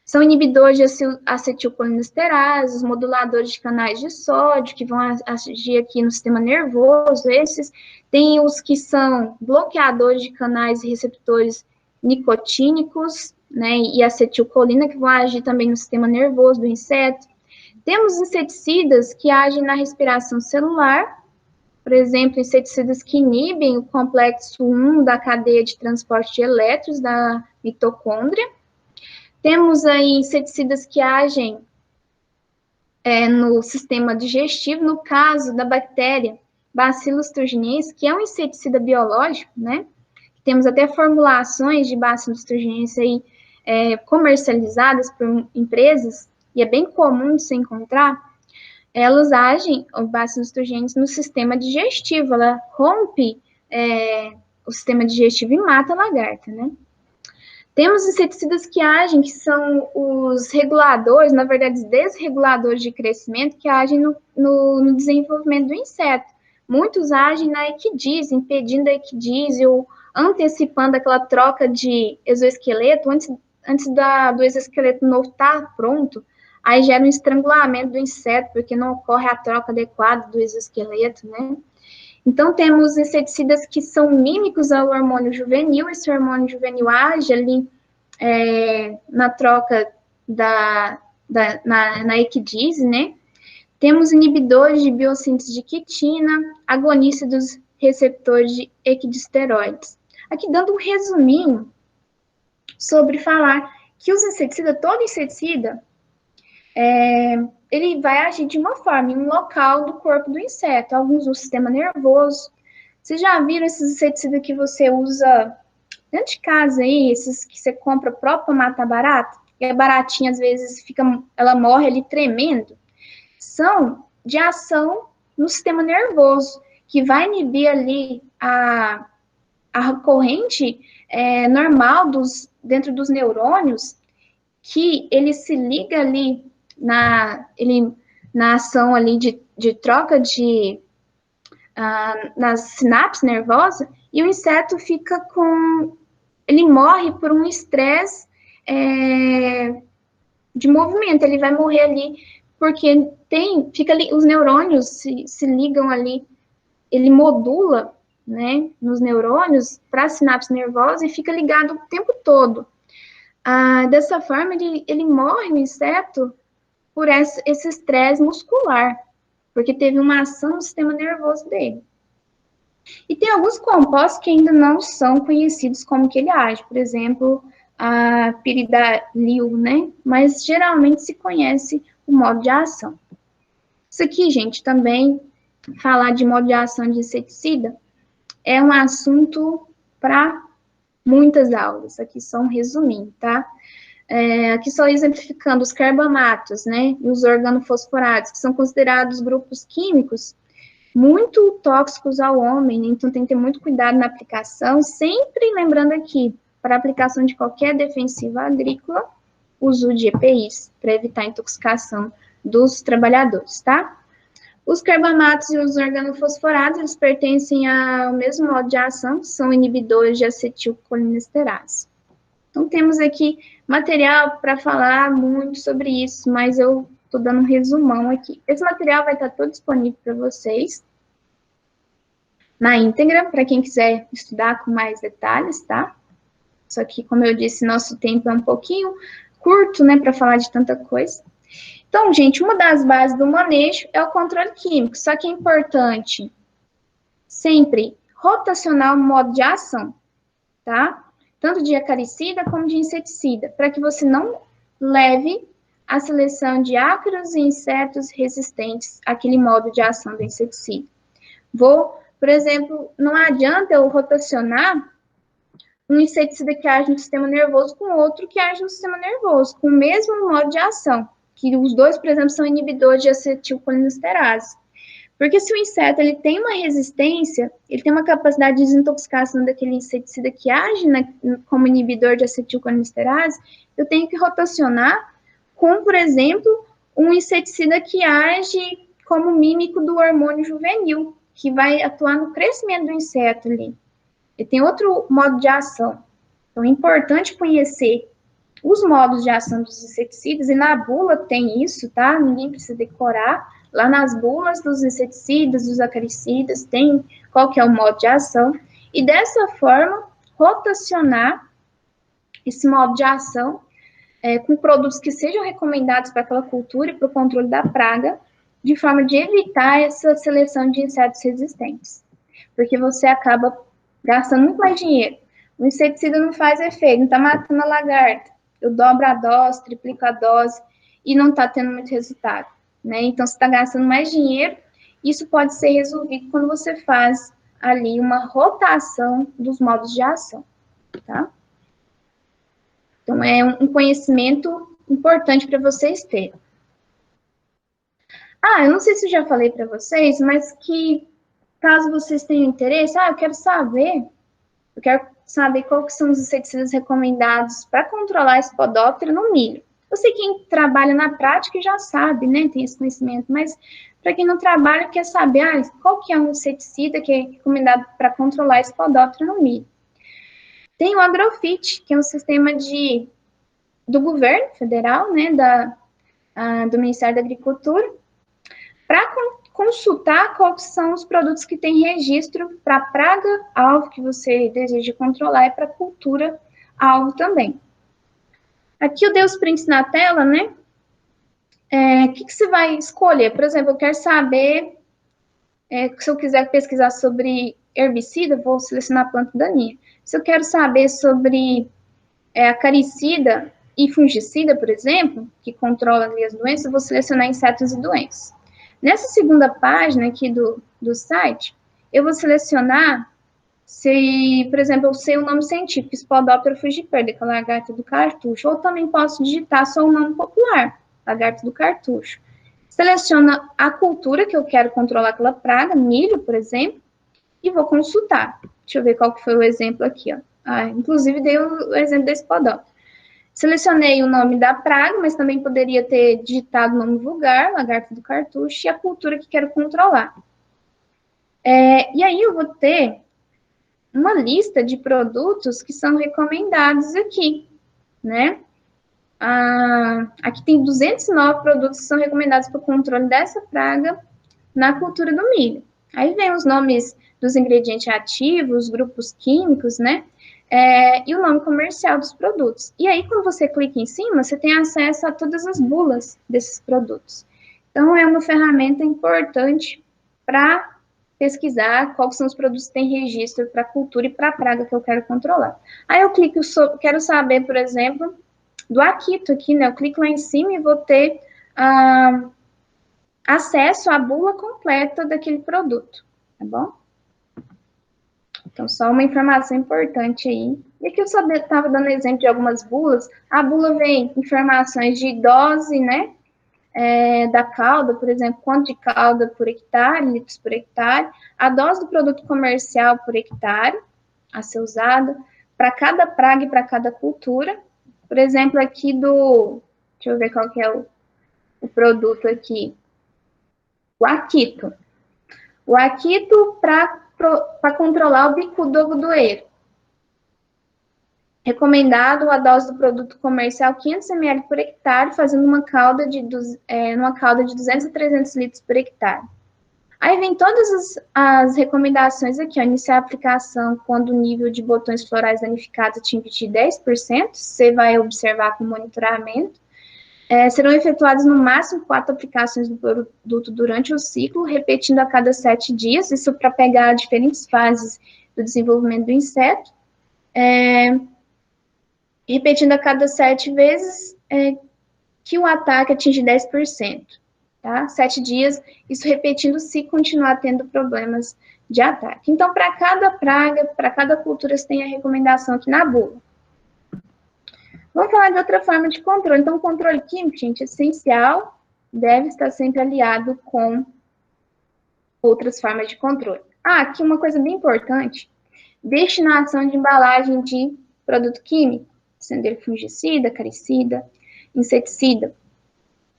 São inibidores de acetilcolinesterase, os moduladores de canais de sódio, que vão agir aqui no sistema nervoso, esses. Tem os que são bloqueadores de canais e receptores nicotínicos, né, e acetilcolina, que vão agir também no sistema nervoso do inseto. Temos inseticidas que agem na respiração celular, por exemplo, inseticidas que inibem o complexo 1 da cadeia de transporte de elétrons da mitocôndria. Temos aí inseticidas que agem no sistema digestivo, no caso da bactéria Bacillus thuringiensis, que é um inseticida biológico, né? Temos até formulações de Bacillus thuringiensis aí comercializadas por empresas, e é bem comum de se encontrar. Elas agem, o Bacillus thuringiensis, no sistema digestivo, ela rompe o sistema digestivo e mata a lagarta, né? Temos inseticidas que agem, que são os reguladores, na verdade, desreguladores de crescimento, que agem no desenvolvimento do inseto. Muitos agem na equidise, impedindo a equidise ou antecipando aquela troca de exoesqueleto do exoesqueleto novo estar pronto, aí gera um estrangulamento do inseto, porque não ocorre a troca adequada do exoesqueleto, né? Então, temos inseticidas que são mímicos ao hormônio juvenil, esse hormônio juvenil age ali na troca na equidise, né? Temos inibidores de biossíntese de quitina, agonista dos receptores de equidisteroides. Aqui dando um resuminho sobre falar que os inseticidas, todo inseticida, ele vai agir de uma forma, em um local do corpo do inseto, alguns no sistema nervoso. Vocês já viram esses inseticidas que você usa dentro de casa aí, esses que você compra próprio para matar barata? E a baratinha, às vezes, ela morre ali tremendo. São de ação no sistema nervoso, que vai inibir ali a corrente normal dentro dos neurônios, que ele se liga ali na ação ali de troca nas sinapses nervosas, e o inseto fica ele morre por um estresse de movimento, ele vai morrer ali, porque fica ali, os neurônios se ligam ali, ele modula, né, nos neurônios para a sinapse nervosa e fica ligado o tempo todo. Dessa forma, ele morre, o inseto, por esse estresse muscular, porque teve uma ação no sistema nervoso dele. E tem alguns compostos que ainda não são conhecidos como que ele age, por exemplo, a piridalil, né? Mas geralmente se conhece o modo de ação. Isso aqui, gente, também, falar de modo de ação de inseticida, é um assunto para muitas aulas. Aqui só um resuminho, tá? Aqui só exemplificando os carbamatos, né? E os organofosforados, que são considerados grupos químicos muito tóxicos ao homem, então tem que ter muito cuidado na aplicação, sempre lembrando aqui, para aplicação de qualquer defensivo agrícola, uso de EPIs, para evitar a intoxicação dos trabalhadores, tá? Os carbamatos e os organofosforados, eles pertencem ao mesmo modo de ação, são inibidores de acetilcolinesterase. Então, temos aqui material para falar muito sobre isso, mas eu estou dando um resumão aqui. Esse material vai estar todo disponível para vocês na íntegra, para quem quiser estudar com mais detalhes, tá? Só que, como eu disse, nosso tempo é um pouquinho curto, né, para falar de tanta coisa. Então, gente, uma das bases do manejo é o controle químico, só que é importante sempre rotacionar o modo de ação, tá? Tanto de acaricida como de inseticida, para que você não leve a seleção de ácaros e insetos resistentes àquele modo de ação do inseticida. Por exemplo, não adianta eu rotacionar um inseticida que age no sistema nervoso com outro que age no sistema nervoso, com o mesmo modo de ação, que os dois, por exemplo, são inibidores de acetilcolinesterase. Porque se o inseto ele tem uma resistência, ele tem uma capacidade de desintoxicação daquele inseticida que age como inibidor de acetilcolinesterase, eu tenho que rotacionar com, por exemplo, um inseticida que age como mímico do hormônio juvenil, que vai atuar no crescimento do inseto ali. Ele tem outro modo de ação. Então, é importante conhecer os modos de ação dos inseticidas, e na bula tem isso, tá? Ninguém precisa decorar. Lá nas bulas dos inseticidas, dos acaricidas, tem qual que é o modo de ação. E dessa forma, rotacionar esse modo de ação com produtos que sejam recomendados para aquela cultura e para o controle da praga, de forma de evitar essa seleção de insetos resistentes. Porque você acaba gastando muito mais dinheiro. O inseticida não faz efeito, não está matando a lagarta. Eu dobro a dose, triplico a dose e não está tendo muito resultado, né? Então, você está gastando mais dinheiro. Isso pode ser resolvido quando você faz ali uma rotação dos modos de ação, tá? Então, é um conhecimento importante para vocês terem. Eu não sei se eu já falei para vocês, mas que caso vocês tenham interesse, eu quero saber qual que são os inseticidas recomendados para controlar a espodóptera no milho. Eu sei que quem trabalha na prática já sabe, né, tem esse conhecimento, mas para quem não trabalha, quer saber qual que é um inseticida que é recomendado para controlar a espodóptera no milho. Tem o Agrofit, que é um sistema de do governo federal, né, do Ministério da Agricultura, para consultar quais são os produtos que têm registro para praga-alvo que você deseja controlar e para cultura-alvo também. Aqui eu dei os prints na tela, né? O que você vai escolher? Por exemplo, eu quero saber, se eu quiser pesquisar sobre herbicida, vou selecionar a planta daninha. Se eu quero saber sobre acaricida e fungicida, por exemplo, que controla ali as doenças, eu vou selecionar insetos e doenças. Nessa segunda página aqui do site, eu vou selecionar se, por exemplo, eu sei o nome científico, Spodoptera frugiperda, que é a lagarta do cartucho, ou também posso digitar só o nome popular, lagarta do cartucho. Seleciono a cultura que eu quero controlar aquela praga, milho, por exemplo, e vou consultar. Deixa eu ver qual que foi o exemplo aqui, ó. Inclusive dei o exemplo desse Spodoptera. Selecionei o nome da praga, mas também poderia ter digitado o nome vulgar, lagarta do cartucho, e a cultura que quero controlar. E aí eu vou ter uma lista de produtos que são recomendados aqui, né? Aqui tem 209 produtos que são recomendados para o controle dessa praga na cultura do milho. Aí vem os nomes dos ingredientes ativos, grupos químicos, né? E o nome comercial dos produtos. E aí, quando você clica em cima, você tem acesso a todas as bulas desses produtos. Então, é uma ferramenta importante para pesquisar quais são os produtos que têm registro para a cultura e para a praga que eu quero controlar. Aí eu clico, quero saber, por exemplo, do Akito aqui, né? Eu clico lá em cima e vou ter acesso à bula completa daquele produto, tá bom? Então, só uma informação importante aí. E aqui eu só estava dando exemplo de algumas bulas. A bula vem informações de dose, né? Da calda, por exemplo, quanto de calda por hectare, litros por hectare, a dose do produto comercial por hectare a ser usada, para cada praga e para cada cultura. Por exemplo, aqui deixa eu ver qual que é o produto aqui, o Akito. O Akito para controlar o bicudo agudoeiro. Recomendado a dose do produto comercial 500 ml por hectare, fazendo uma calda de 200 a 300 litros por hectare. Aí vem todas as recomendações aqui, ó, iniciar a aplicação quando o nível de botões florais danificados atingir 10%, você vai observar com monitoramento. Serão efetuadas no máximo 4 aplicações do produto durante o ciclo, repetindo a cada 7 dias, isso para pegar diferentes fases do desenvolvimento do inseto. Repetindo a cada 7 vezes que o ataque atinge 10%. Tá? 7 dias, isso repetindo se continuar tendo problemas de ataque. Então, para cada praga, para cada cultura, você tem a recomendação aqui na bula. Vamos falar de outra forma de controle. Então, o controle químico, gente, é essencial, deve estar sempre aliado com outras formas de controle. Aqui uma coisa bem importante, destinação de embalagem de produto químico, sendo ele fungicida, acaricida, inseticida.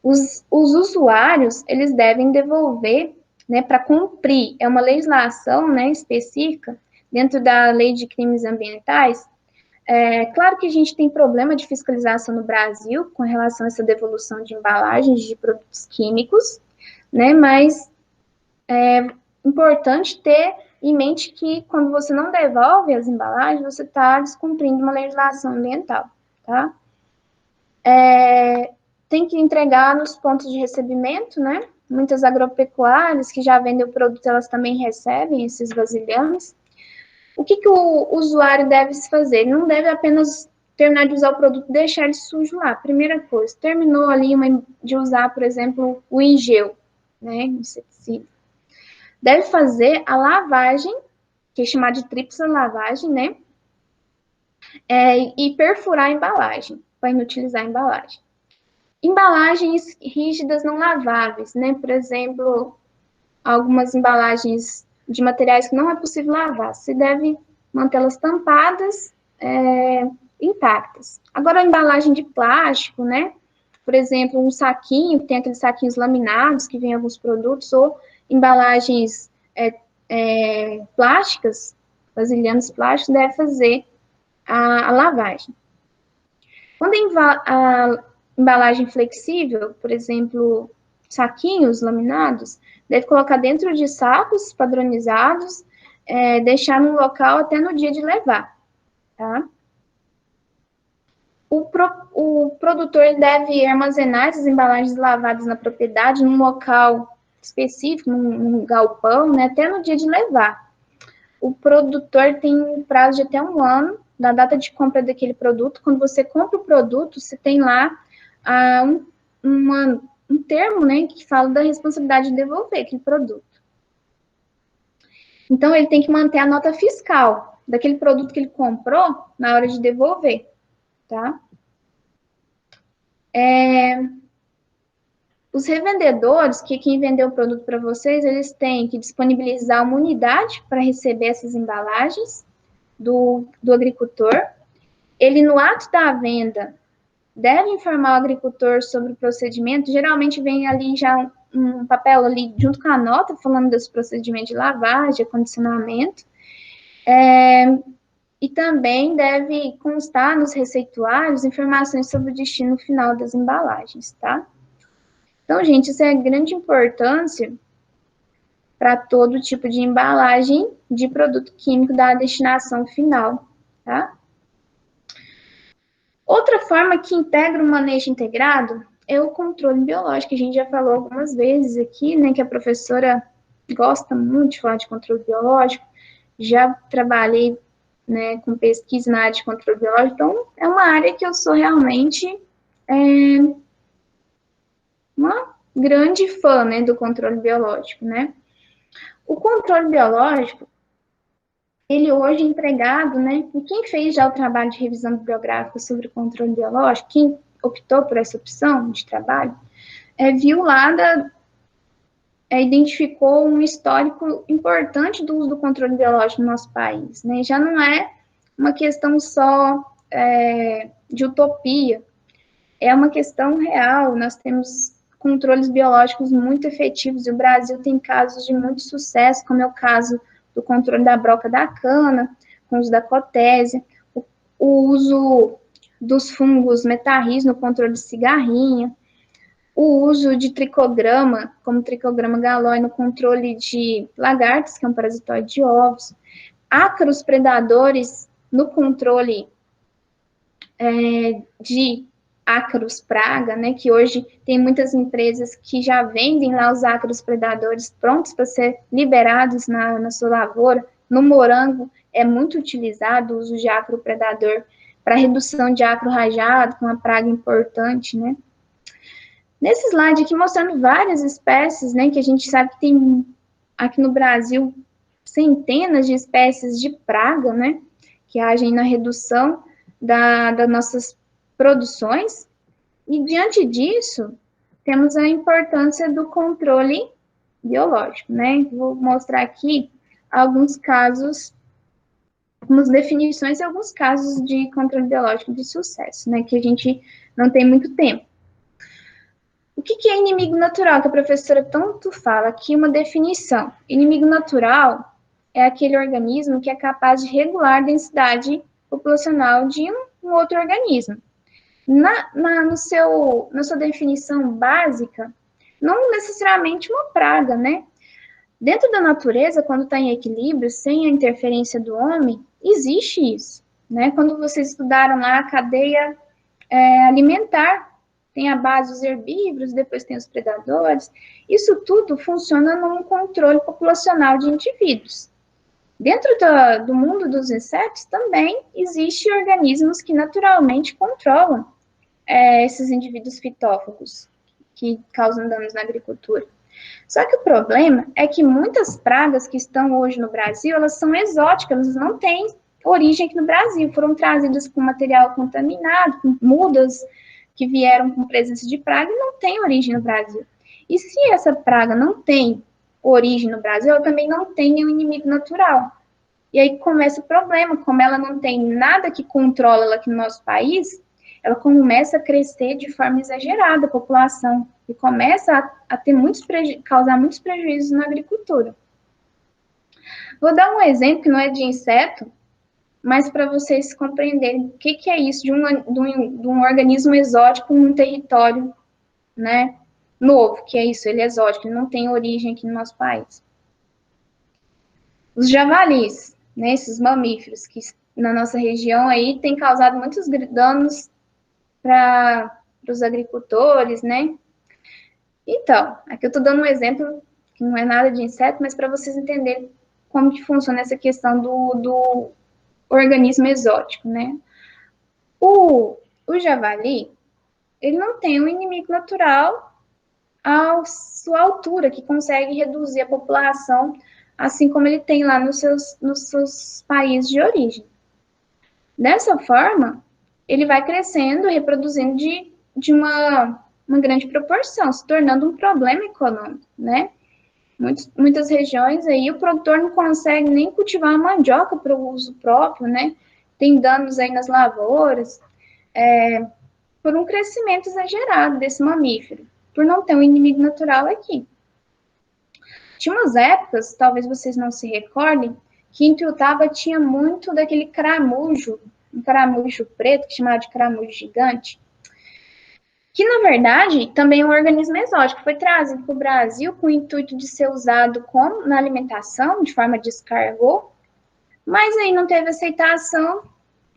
Os usuários, eles devem devolver, né, para cumprir, é uma legislação, né, específica, dentro da Lei de Crimes Ambientais. Claro que a gente tem problema de fiscalização no Brasil com relação a essa devolução de embalagens de produtos químicos, né, mas é importante ter em mente que quando você não devolve as embalagens, você está descumprindo uma legislação ambiental, tá? Tem que entregar nos pontos de recebimento, né? Muitas agropecuárias que já vendem o produto, elas também recebem esses vasilhames. O que o usuário deve se fazer? Ele não deve apenas terminar de usar o produto e deixar ele sujo lá. Primeira coisa, terminou ali de usar, por exemplo, o Ingeu, né? Inseticida. Deve fazer a lavagem, que é chamada de tríplice lavagem, né? E perfurar a embalagem, para inutilizar a embalagem. Embalagens rígidas não laváveis, né? Por exemplo, algumas embalagens de materiais que não é possível lavar. Você deve mantê-las tampadas, intactas. Agora, a embalagem de plástico, né? Por exemplo, um saquinho, tem aqueles saquinhos laminados que vem em alguns produtos, ou embalagens plásticas, vasilhames plásticos, deve fazer a lavagem. Quando a embalagem flexível, por exemplo, saquinhos laminados, deve colocar dentro de sacos padronizados, deixar no local até no dia de levar, tá? O produtor deve armazenar essas embalagens lavadas na propriedade, num local específico, num galpão, né, até no dia de levar. O produtor tem um prazo de até 1 ano da data de compra daquele produto. Quando você compra o produto, você tem lá um termo, né, que fala da responsabilidade de devolver aquele produto. Então, ele tem que manter a nota fiscal daquele produto que ele comprou na hora de devolver, tá? Os revendedores, que quem vendeu o produto para vocês, eles têm que disponibilizar uma unidade para receber essas embalagens do agricultor. Ele, no ato da venda, deve informar o agricultor sobre o procedimento. Geralmente vem ali já um papel ali junto com a nota, falando desse procedimento de lavagem, acondicionamento. E também deve constar nos receituários informações sobre o destino final das embalagens, tá? Então, gente, isso é de grande importância para todo tipo de embalagem de produto químico da destinação final, tá? Outra forma que integra o manejo integrado é o controle biológico. A gente já falou algumas vezes aqui, né, que a professora gosta muito de falar de controle biológico. Já trabalhei, né, com pesquisa na área de controle biológico, então é uma área que eu sou realmente uma grande fã, né, do controle biológico, né? O controle biológico, ele hoje é empregado, né, e quem fez já o trabalho de revisão bibliográfica sobre o controle biológico, quem optou por essa opção de trabalho, viu lá, identificou um histórico importante do uso do controle biológico no nosso país, né? Já não é uma questão só de utopia, é uma questão real. Nós temos controles biológicos muito efetivos e o Brasil tem casos de muito sucesso, como é o caso do controle da broca da cana, com o uso da cotésia, o uso dos fungos metarris no controle de cigarrinha, o uso de tricograma, como tricograma galói, no controle de lagartas, que é um parasitóide de ovos, ácaros predadores no controle de ácaros praga, né, que hoje tem muitas empresas que já vendem lá os ácaros predadores prontos para ser liberados na sua lavoura. No morango é muito utilizado o uso de ácaro predador para redução de ácaro rajado, com uma praga importante, né. Nesse slide aqui mostrando várias espécies, né, que a gente sabe que tem aqui no Brasil centenas de espécies de praga, né, que agem na redução das nossas produções. E diante disso, temos a importância do controle biológico, né? Vou mostrar aqui alguns casos, algumas definições e alguns casos de controle biológico de sucesso, né? Que a gente não tem muito tempo. O que é inimigo natural, que a professora tanto fala? Aqui uma definição. Inimigo natural é aquele organismo que é capaz de regular a densidade populacional de um outro organismo. Na sua definição básica, não necessariamente uma praga, né? Dentro da natureza, quando está em equilíbrio, sem a interferência do homem, existe isso, né? Quando vocês estudaram lá a cadeia alimentar, tem a base dos herbívoros, depois tem os predadores, isso tudo funciona num controle populacional de indivíduos. Dentro do mundo dos insetos também existem organismos que naturalmente controlam esses indivíduos fitófagos que causam danos na agricultura. Só que o problema é que muitas pragas que estão hoje no Brasil, elas são exóticas, elas não têm origem aqui no Brasil, foram trazidas com material contaminado, com mudas que vieram com presença de praga e não tem origem no Brasil. E se essa praga não tem origem no Brasil, ela também não tem nenhum inimigo natural. E aí começa o problema, como ela não tem nada que controla ela aqui no nosso país, ela começa a crescer de forma exagerada a população e começa a ter causar muitos prejuízos na agricultura. Vou dar um exemplo que não é de inseto, mas para vocês compreenderem o que é isso de um organismo exótico num território, né, novo, que é isso, ele é exótico, ele não tem origem aqui no nosso país. Os javalis, né, esses mamíferos que na nossa região aí têm causado muitos danos para os agricultores, né? Então, aqui eu estou dando um exemplo que não é nada de inseto, mas para vocês entenderem como que funciona essa questão do organismo exótico, né? O javali, ele não tem um inimigo natural à sua altura, que consegue reduzir a população, assim como ele tem lá nos seus países de origem. Dessa forma, ele vai crescendo, reproduzindo de uma grande proporção, se tornando um problema econômico, né? Muitas regiões aí o produtor não consegue nem cultivar a mandioca para o uso próprio, né? Tem danos aí nas lavouras, por um crescimento exagerado desse mamífero, por não ter um inimigo natural aqui. Tinha umas épocas, talvez vocês não se recordem, que em Tuiutaba tinha muito daquele caramujo, um caramujo preto, que chamava de caramujo gigante, que na verdade também é um organismo exótico, foi trazido para o Brasil com o intuito de ser usado na alimentação, de forma de escargot, mas aí não teve aceitação,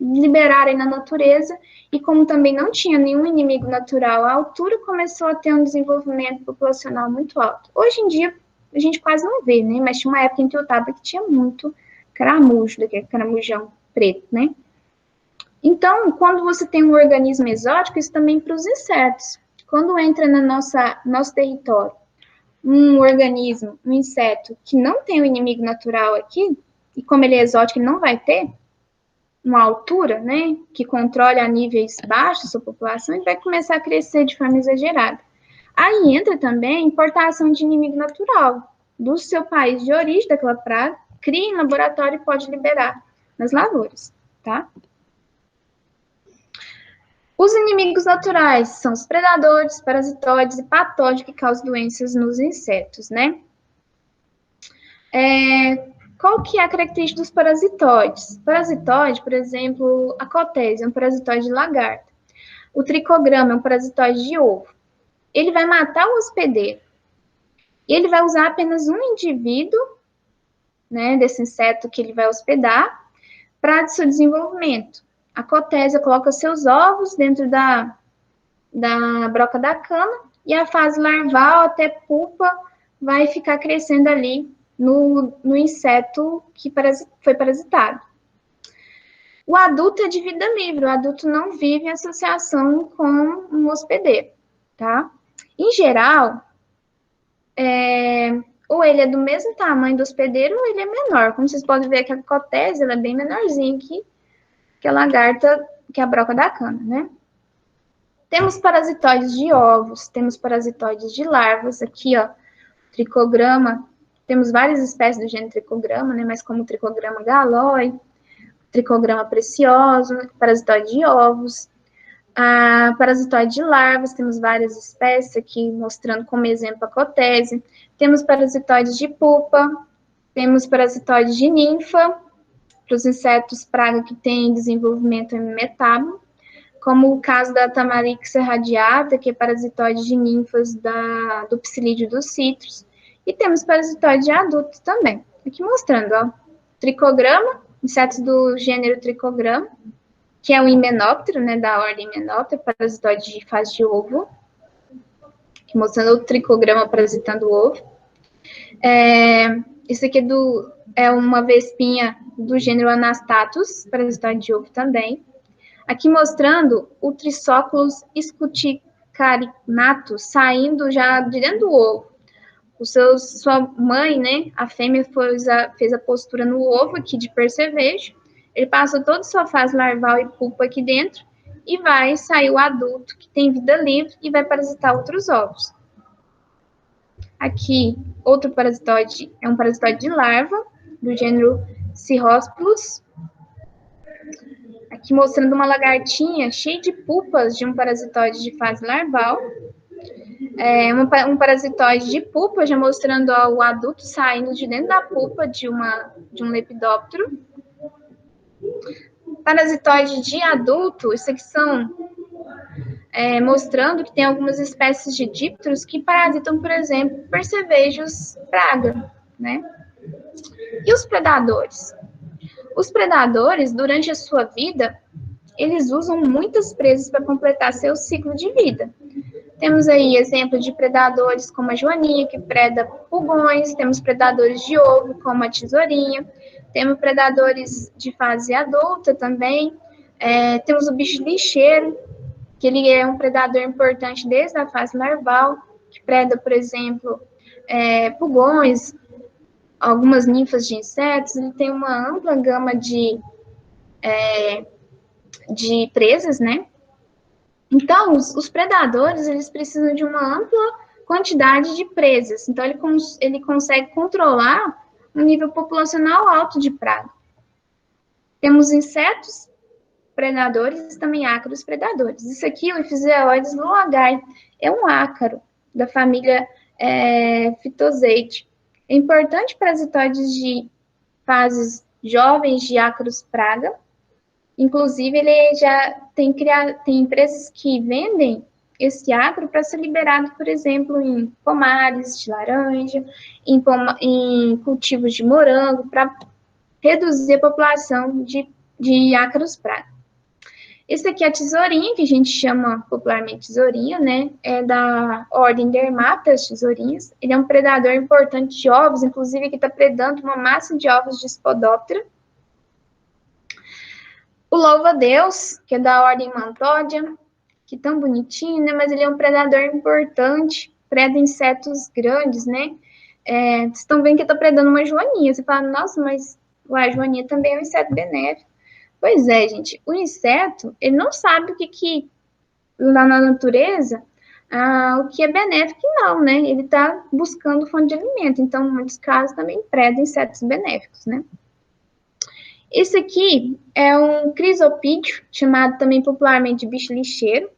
liberarem na natureza, e como também não tinha nenhum inimigo natural à altura, começou a ter um desenvolvimento populacional muito alto. Hoje em dia, a gente quase não vê, né? Mas tinha uma época em Tuiutaba que tinha muito caramujo, daquele caramujão preto, né? Então, quando você tem um organismo exótico, isso também para os insetos. Quando entra no nosso território um organismo, um inseto que não tem um inimigo natural aqui, e como ele é exótico, ele não vai ter uma altura, né, que controle a níveis baixos a sua população, ele vai começar a crescer de forma exagerada. Aí entra também a importação de inimigo natural do seu país de origem daquela praga, cria em laboratório e pode liberar nas lavouras, tá? Os inimigos naturais são os predadores, parasitoides e patógenos que causam doenças nos insetos, né? Qual que é a característica dos parasitoides? Parasitoide, por exemplo, a cotésia é um parasitoide de lagarta. O tricograma é um parasitoide de ovo. Ele vai matar o hospedeiro. E ele vai usar apenas um indivíduo, né, desse inseto que ele vai hospedar para seu desenvolvimento. A cotésia coloca seus ovos dentro da broca da cana e a fase larval até pupa vai ficar crescendo ali no inseto que foi parasitado. O adulto é de vida livre, o adulto não vive em associação com um hospedeiro, tá? Em geral, ou ele é do mesmo tamanho do hospedeiro ou ele é menor. Como vocês podem ver que a cotésia ela é bem menorzinha que a lagarta, que a broca da cana, né? Temos parasitoides de ovos, temos parasitoides de larvas, aqui, ó, tricograma, temos várias espécies do gênero tricograma, né, mas como o tricograma galoi, tricograma precioso, parasitoide de ovos, a parasitoide de larvas, temos várias espécies aqui, mostrando como exemplo a cotésia, temos parasitoides de pupa, temos parasitoides de ninfa, para os insetos praga que têm desenvolvimento metábolo, como o caso da Tamarix radiata, que é parasitoide de ninfas do psilídeo dos citros, e temos parasitoide de adultos também. Aqui mostrando, ó, tricograma, insetos do gênero tricograma, que é um himenóptero, né, da ordem himenóptero, parasitoide de fase de ovo, aqui mostrando o tricograma parasitando o ovo. Isso aqui é uma vespinha do gênero Anastatus, parasitoide de ovo também. Aqui mostrando o Trisóculos scuticarinatus saindo já de dentro do ovo. Sua mãe, né, a fêmea fez a postura no ovo aqui de percevejo, ele passou toda a sua fase larval e pupa aqui dentro, e vai sair o adulto, que tem vida livre, e vai parasitar outros ovos. Aqui, outro parasitoide, é um parasitoide de larva, do gênero Cirróspilus. Aqui mostrando uma lagartinha cheia de pupas de um parasitoide de fase larval. Um parasitoide de pupa, já mostrando o adulto saindo de dentro da pupa de um lepidóptero. parasitóide de adulto, isso aqui são mostrando que tem algumas espécies de dípteros que parasitam, por exemplo, percevejos praga, né? E os predadores? Os predadores, durante a sua vida, eles usam muitas presas para completar seu ciclo de vida. Temos aí exemplos de predadores como a joaninha, que preda pulgões, temos predadores de ovo, como a tesourinha, temos predadores de fase adulta também, temos o bicho lixeiro, que ele é um predador importante desde a fase larval, que preda, por exemplo, pulgões, algumas ninfas de insetos, ele tem uma ampla gama de presas, né? Então, os predadores, eles precisam de uma ampla quantidade de presas. Então, ele consegue controlar um nível populacional alto de praga. Temos insetos predadores e também ácaros predadores. Isso aqui, o Ephiseoides loagar, é um ácaro da família Phytozoete. É importante parasitoides de fases jovens de ácaros praga. Inclusive, ele já tem empresas que vendem esse ácaro para ser liberado, por exemplo, em pomares de laranja, em cultivos de morango, para reduzir a população de ácaros praga. Esse aqui é a tesourinha, que a gente chama popularmente tesourinha, né? É da ordem Dermata, as tesourinhas. Ele é um predador importante de ovos, inclusive que está predando uma massa de ovos de Spodoptera. O louva-a-Deus, que é da ordem Mantódia, que tão bonitinho, né? Mas ele é um predador importante, preda insetos grandes, né? Vocês estão vendo que eu tô predando uma joaninha. Você fala, nossa, mas a joaninha também é um inseto benéfico. Pois é, gente, o inseto, ele não sabe o que lá na natureza, o que é benéfico e não, né? Ele está buscando fonte de alimento, então, em muitos casos, também preda insetos benéficos, né? Esse aqui é um crisopídeo, chamado também popularmente de bicho lixeiro.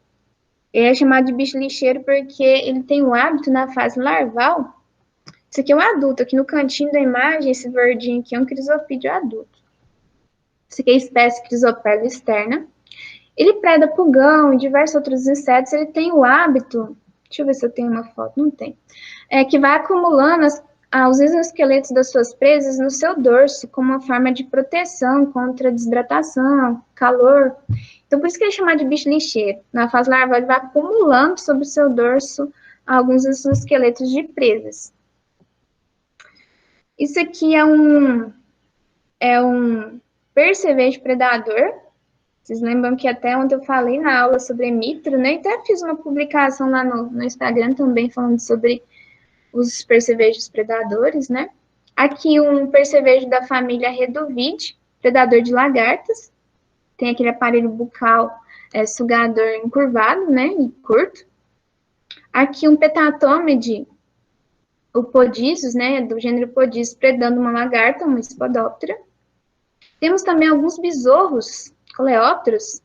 Ele é chamado de bicho lixeiro porque ele tem o hábito na fase larval. Esse aqui é um adulto, aqui no cantinho da imagem, esse verdinho aqui é um crisopídeo adulto. Esse aqui é a espécie Chrysopelma externa. Ele preda pulgão e diversos outros insetos. Ele tem o hábito, deixa eu ver se eu tenho uma foto, não tem, que vai acumulando os exoesqueletos das suas presas no seu dorso, como uma forma de proteção contra desidratação, calor. Então, por isso que ele é chamado de bicho lixeiro. Na fase larval, ele vai acumulando sobre o seu dorso alguns exoesqueletos de presas. Isso aqui é um percevejo predador. Vocês lembram que até ontem eu falei na aula sobre mitro, né? Até fiz uma publicação lá no Instagram também falando sobre os percevejos predadores, né? Aqui um percevejo da família Redovidae, predador de lagartas. Tem aquele aparelho bucal sugador encurvado, né? E curto. Aqui um Petatomide, o Podíceos, né? Do gênero Podíceos, predando uma lagarta, uma Spodoptera. Temos também alguns besouros coleópteros,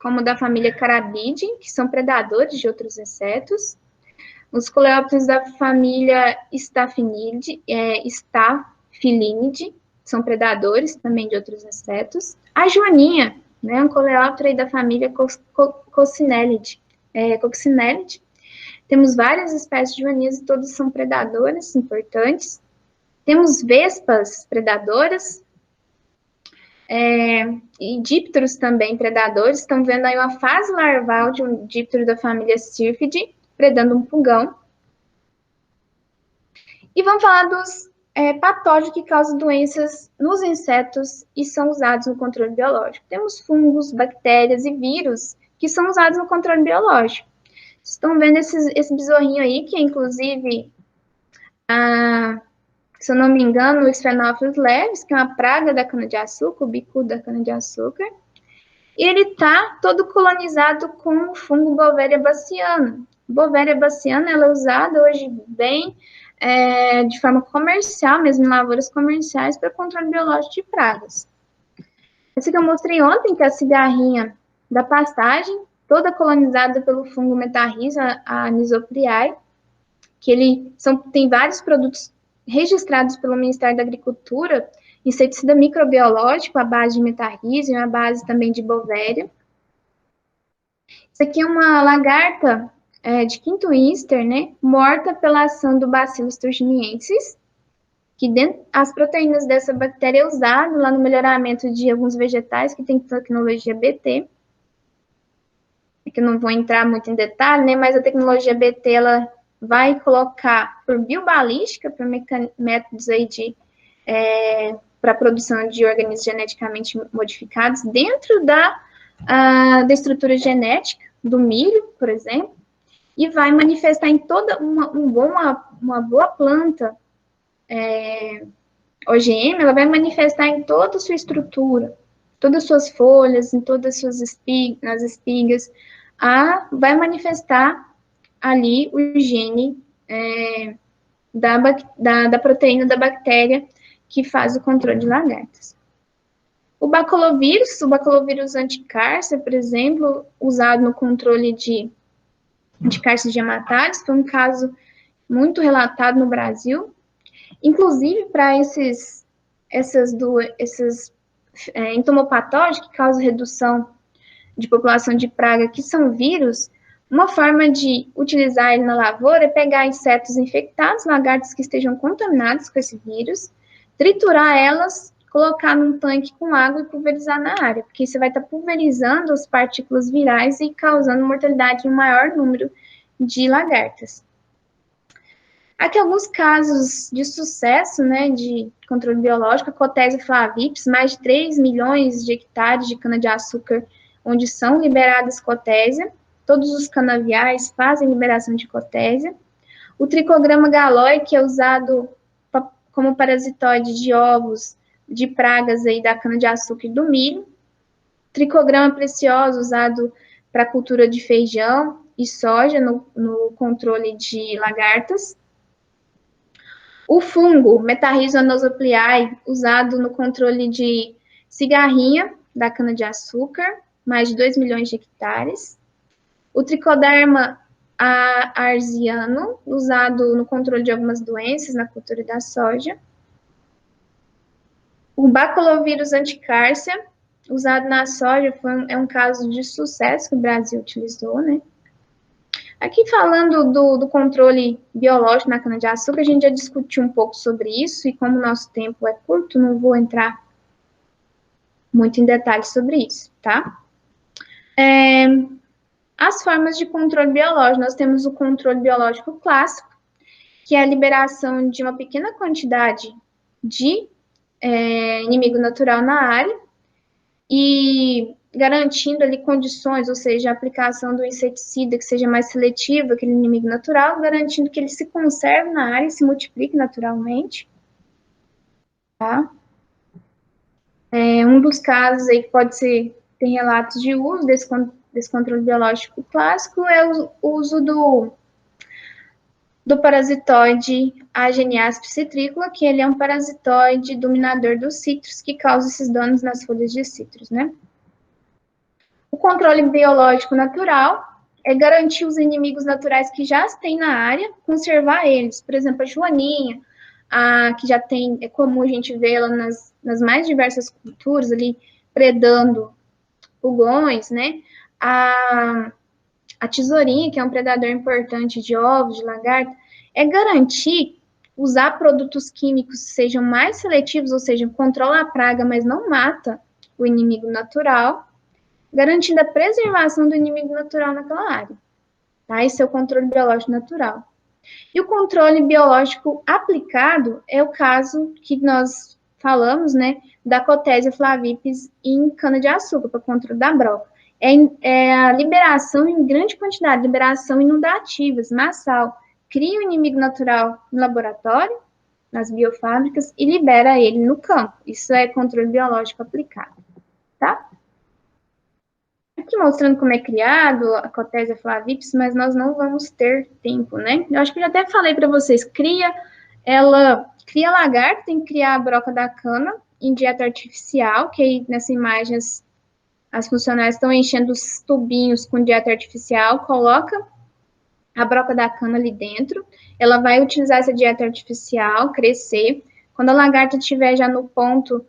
como da família Carabidae, que são predadores de outros insetos. Os coleópteros da família Staphylinidae, são predadores também de outros insetos. A joaninha, né, um coleóptero da família Coccinellidae. Temos várias espécies de joaninhas e todas são predadoras importantes. Temos vespas predadoras, e dípteros também predadores. Estão vendo aí uma fase larval de um díptero da família Syrphidae, predando um pulgão. E vamos falar dos patógenos que causam doenças nos insetos e são usados no controle biológico. Temos fungos, bactérias e vírus que são usados no controle biológico. Estão vendo esse besorrinho aí, que é inclusive, se eu não me engano, o Staphylococcus leves, que é uma praga da cana-de-açúcar, o bicudo da cana-de-açúcar. E ele está todo colonizado com o fungo Beauveria bassiana. Beauveria bassiana, ela é usada hoje bem de forma comercial, mesmo em lavouras comerciais, para controle biológico de pragas. Essa que eu mostrei ontem, que é a cigarrinha da pastagem, toda colonizada pelo fungo Metarrhiza anisopliae, que tem vários produtos registrados pelo Ministério da Agricultura inseticida microbiológico à base de metarrísio, à base também de bovéria. Isso aqui é uma lagarta de quinto íster, né, morta pela ação do Bacillus thuringiensis, que as proteínas dessa bactéria é usada lá no melhoramento de alguns vegetais que tem tecnologia BT, que eu não vou entrar muito em detalhe, né, mas a tecnologia BT, ela vai colocar por biobalística, por métodos aí de para a produção de organismos geneticamente modificados dentro da estrutura genética do milho, por exemplo, e vai manifestar em toda uma boa planta OGM, ela vai manifestar em toda a sua estrutura, todas as suas folhas, em todas as suas espigas, vai manifestar ali o gene da proteína da bactéria que faz o controle de lagartas. O baculovírus anticárcia, por exemplo, usado no controle de cárceres diamatários, foi um caso muito relatado no Brasil. Inclusive, para esses entomopatógenos que causam redução de população de praga, que são vírus, uma forma de utilizar ele na lavoura é pegar insetos infectados, lagartas que estejam contaminadas com esse vírus, triturar elas, colocar num tanque com água e pulverizar na área, porque você vai estar pulverizando as partículas virais e causando mortalidade em um maior número de lagartas. Aqui alguns casos de sucesso, né, de controle biológico, a Cotésia flavips, mais de 3 milhões de hectares de cana-de-açúcar, onde são liberadas Cotésia, todos os canaviais fazem liberação de Cotésia. O Trichogramma galloi, que é usado como parasitóide de ovos de pragas aí da cana-de-açúcar e do milho. Trichogramma precioso, usado para cultura de feijão e soja no controle de lagartas. O fungo, Metarrhizium anosopliae, usado no controle de cigarrinha da cana-de-açúcar, mais de 2 milhões de hectares. O Trichoderma arziano, usado no controle de algumas doenças na cultura da soja. O baculovírus anticárcia, usado na soja, é um caso de sucesso que o Brasil utilizou, né? Aqui falando do controle biológico na cana-de-açúcar, a gente já discutiu um pouco sobre isso, e como o nosso tempo é curto, não vou entrar muito em detalhes sobre isso, tá? As formas de controle biológico, nós temos o controle biológico clássico, que é a liberação de uma pequena quantidade de inimigo natural na área, e garantindo ali condições, ou seja, a aplicação do inseticida que seja mais seletivo, aquele inimigo natural, garantindo que ele se conserve na área e se multiplique naturalmente. Tá? Um dos casos aí que pode ser, tem relatos de uso desse controle biológico clássico é o uso do parasitoide Ageniasp citricula, que ele é um parasitoide dominador dos citros que causa esses danos nas folhas de citros, né? O controle biológico natural é garantir os inimigos naturais que já tem na área, conservar eles. Por exemplo, a joaninha, que já tem, é comum a gente vê-la nas mais diversas culturas, ali, predando pulgões, né? A tesourinha, que é um predador importante de ovos, de lagarta, é garantir usar produtos químicos que sejam mais seletivos, ou seja, controla a praga, mas não mata o inimigo natural, garantindo a preservação do inimigo natural naquela área. Tá? Esse é o controle biológico natural. E o controle biológico aplicado é o caso que nós falamos, né, da Cotésia flavips em cana-de-açúcar, para o controle da broca. É a liberação em grande quantidade, liberação inundativa, massal. Cria o inimigo natural no laboratório, nas biofábricas, e libera ele no campo. Isso é controle biológico aplicado. Tá? Aqui mostrando como é criado a Cotésia flavips, mas nós não vamos ter tempo, né? Eu acho que eu já até falei para vocês, ela cria lagarto, tem que criar a broca da cana em dieta artificial, que aí nessa imagem as funcionárias estão enchendo os tubinhos com dieta artificial, coloca a broca da cana ali dentro, ela vai utilizar essa dieta artificial, crescer, Quando a lagarta estiver já no ponto,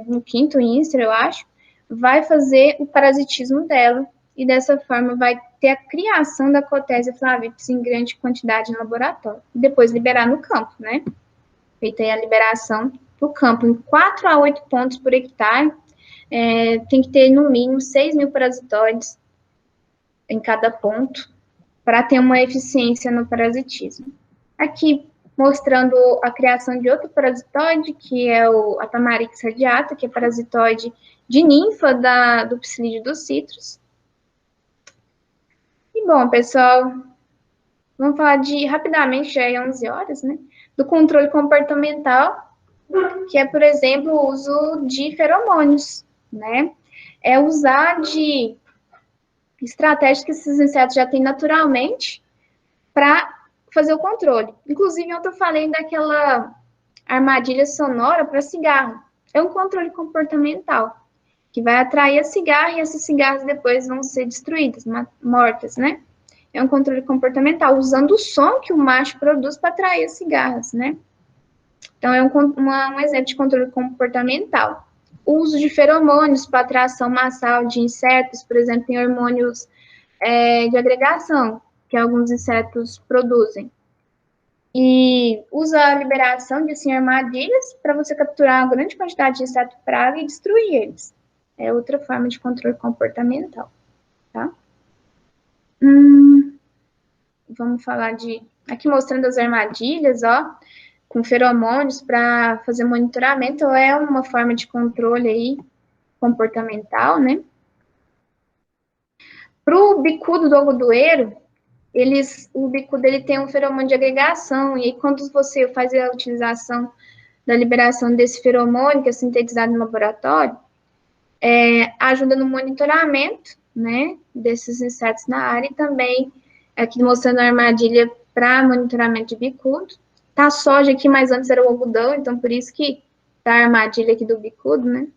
no quinto INSTER, eu acho, vai fazer o parasitismo dela, e dessa forma vai ter a criação da Cotésia flavitis em grande quantidade no laboratório, e depois liberar no campo, né? Feita aí a liberação para o campo, em 4 a 8 pontos por hectare, tem que ter no mínimo 6.000 parasitóides em cada ponto, para ter uma eficiência no parasitismo. Aqui, mostrando a criação de outro parasitóide, que é a Tamarix radiata, que é parasitóide de ninfa do psilídeo dos citros. E, bom, pessoal, vamos falar rapidamente, já é 11 horas, né? Do controle comportamental, que é, por exemplo, o uso de feromônios, né? É usar de estratégias que esses insetos já têm naturalmente para fazer o controle. Inclusive, ontem eu falei daquela armadilha sonora para cigarro. É um controle comportamental, que vai atrair a cigarra e essas cigarras depois vão ser destruídas, mortas, né? É um controle comportamental, usando o som que o macho produz para atrair as cigarras, né? Então, é um exemplo de controle comportamental. O uso de feromônios para atração massal de insetos, por exemplo, tem hormônios de agregação, que alguns insetos produzem. E usa a liberação de assim, armadilhas para você capturar uma grande quantidade de inseto praga e destruir eles. É outra forma de controle comportamental, tá? Vamos falar aqui mostrando as armadilhas, ó, com feromônios para fazer monitoramento, é uma forma de controle aí comportamental, né? Para o bicudo do algodoeiro, o bico dele tem um feromônio de agregação, e aí quando você faz a utilização da liberação desse feromônio, que é sintetizado no laboratório, ajuda no monitoramento, né, desses insetos na área, e também aqui mostrando a armadilha para monitoramento de bicudo. Tá a soja aqui, mas antes era o algodão, então por isso que tá a armadilha aqui do bicudo, né.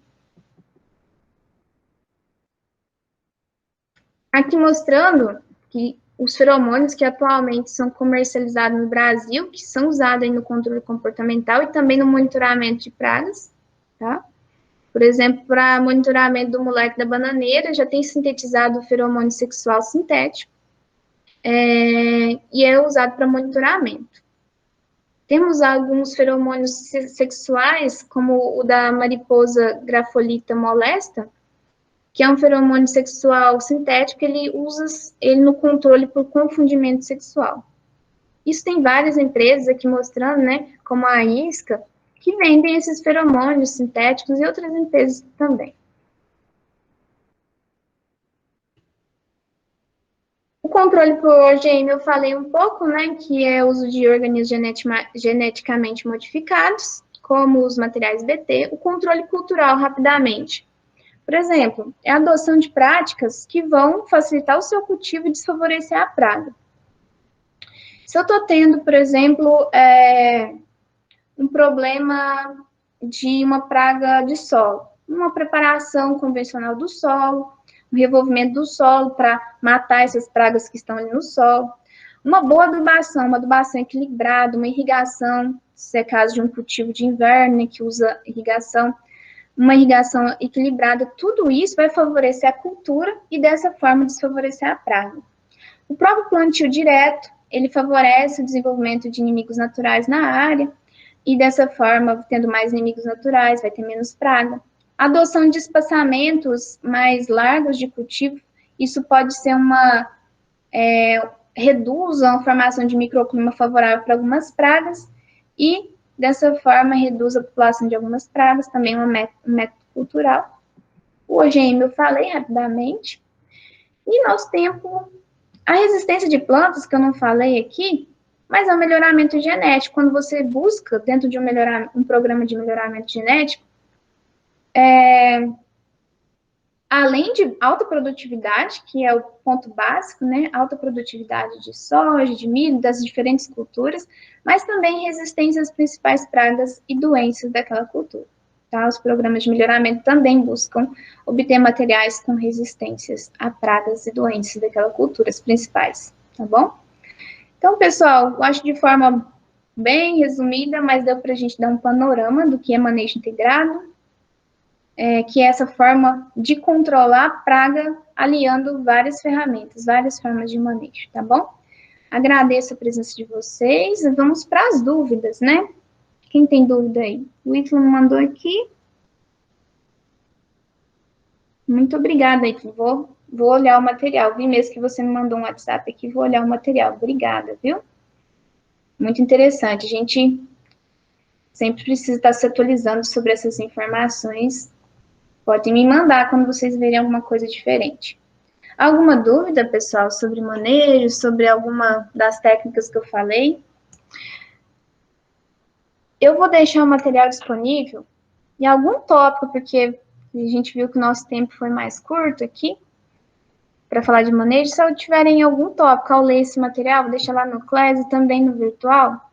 Aqui mostrando que os feromônios que atualmente são comercializados no Brasil, que são usados no controle comportamental e também no monitoramento de pragas, tá? Por exemplo, para monitoramento do moleque da bananeira, já tem sintetizado o feromônio sexual sintético, e é usado para monitoramento. Temos alguns feromônios sexuais, como o da mariposa grafolita molesta, que é um feromônio sexual sintético, ele usa ele no controle por confundimento sexual. Isso tem várias empresas aqui mostrando, né, como a Isca, que vendem esses feromônios sintéticos e outras empresas também. O controle por OGM eu falei um pouco, né, que é o uso de organismos geneticamente modificados, como os materiais BT. O controle cultural, rapidamente. Por exemplo, é a adoção de práticas que vão facilitar o seu cultivo e desfavorecer a praga. Se eu estou tendo, por exemplo, um problema de uma praga de solo, uma preparação convencional do solo, um revolvimento do solo para matar essas pragas que estão ali no solo, uma boa adubação, uma adubação equilibrada, uma irrigação, se é caso de um cultivo de inverno, né, que usa irrigação, uma irrigação equilibrada, tudo isso vai favorecer a cultura e dessa forma desfavorecer a praga. O próprio plantio direto, ele favorece o desenvolvimento de inimigos naturais na área, e dessa forma, tendo mais inimigos naturais, vai ter menos praga. A adoção de espaçamentos mais largos de cultivo, isso pode ser reduz a formação de microclima favorável para algumas pragas, e dessa forma reduz a população de algumas pragas, também um método cultural. O OGM eu falei rapidamente. E nosso tempo, a resistência de plantas, que eu não falei aqui, mas é o melhoramento genético. Quando você busca, dentro de um programa de melhoramento genético, além de alta produtividade, que é o ponto básico, né? Alta produtividade de soja, de milho, das diferentes culturas, mas também resistência às principais pragas e doenças daquela cultura. Tá? Os programas de melhoramento também buscam obter materiais com resistências a pragas e doenças daquela cultura, as principais, tá bom? Então, pessoal, eu acho de forma bem resumida, mas deu para a gente dar um panorama do que é manejo integrado, que é essa forma de controlar a praga aliando várias ferramentas, várias formas de manejo, tá bom? Agradeço a presença de vocês e vamos para as dúvidas, né? Quem tem dúvida aí? O Ítalo mandou aqui. Muito obrigada, Ítalo. Vou olhar o material. Vi mesmo que você me mandou um WhatsApp aqui, vou olhar o material. Obrigada, viu? Muito interessante. A gente sempre precisa estar se atualizando sobre essas informações. Podem me mandar quando vocês verem alguma coisa diferente. Alguma dúvida, pessoal, sobre manejo, sobre alguma das técnicas que eu falei? Eu vou deixar o material disponível em algum tópico, porque a gente viu que o nosso tempo foi mais curto aqui, para falar de manejo. Se eu tiverem algum tópico ao ler esse material, vou deixar lá no Class e também no virtual.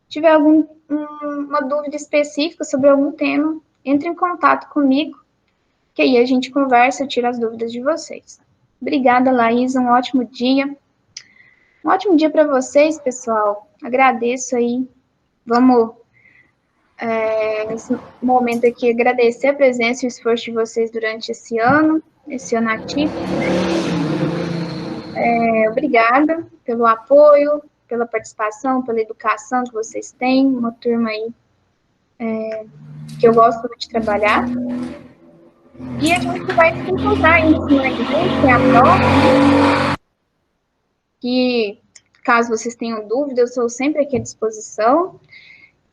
Se tiver uma dúvida específica sobre algum tema, entre em contato comigo, que aí a gente conversa e tira as dúvidas de vocês. Obrigada, Laís, um ótimo dia. Um ótimo dia para vocês, pessoal. Agradeço aí. Vamos, nesse momento aqui, agradecer a presença e o esforço de vocês durante esse ano ativo. Obrigada pelo apoio, pela participação, pela educação que vocês têm. Uma turma aí que eu gosto muito de trabalhar. E a gente vai se encontrar ainda semana que vem, que é a prova. Que, caso vocês tenham dúvida, eu sou sempre aqui à disposição.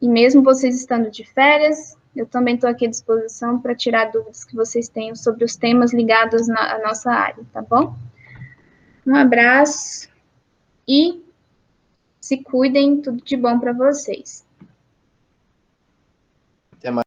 E mesmo vocês estando de férias, eu também estou aqui à disposição para tirar dúvidas que vocês tenham sobre os temas ligados à nossa área, tá bom? Um abraço e se cuidem, tudo de bom para vocês. Até mais.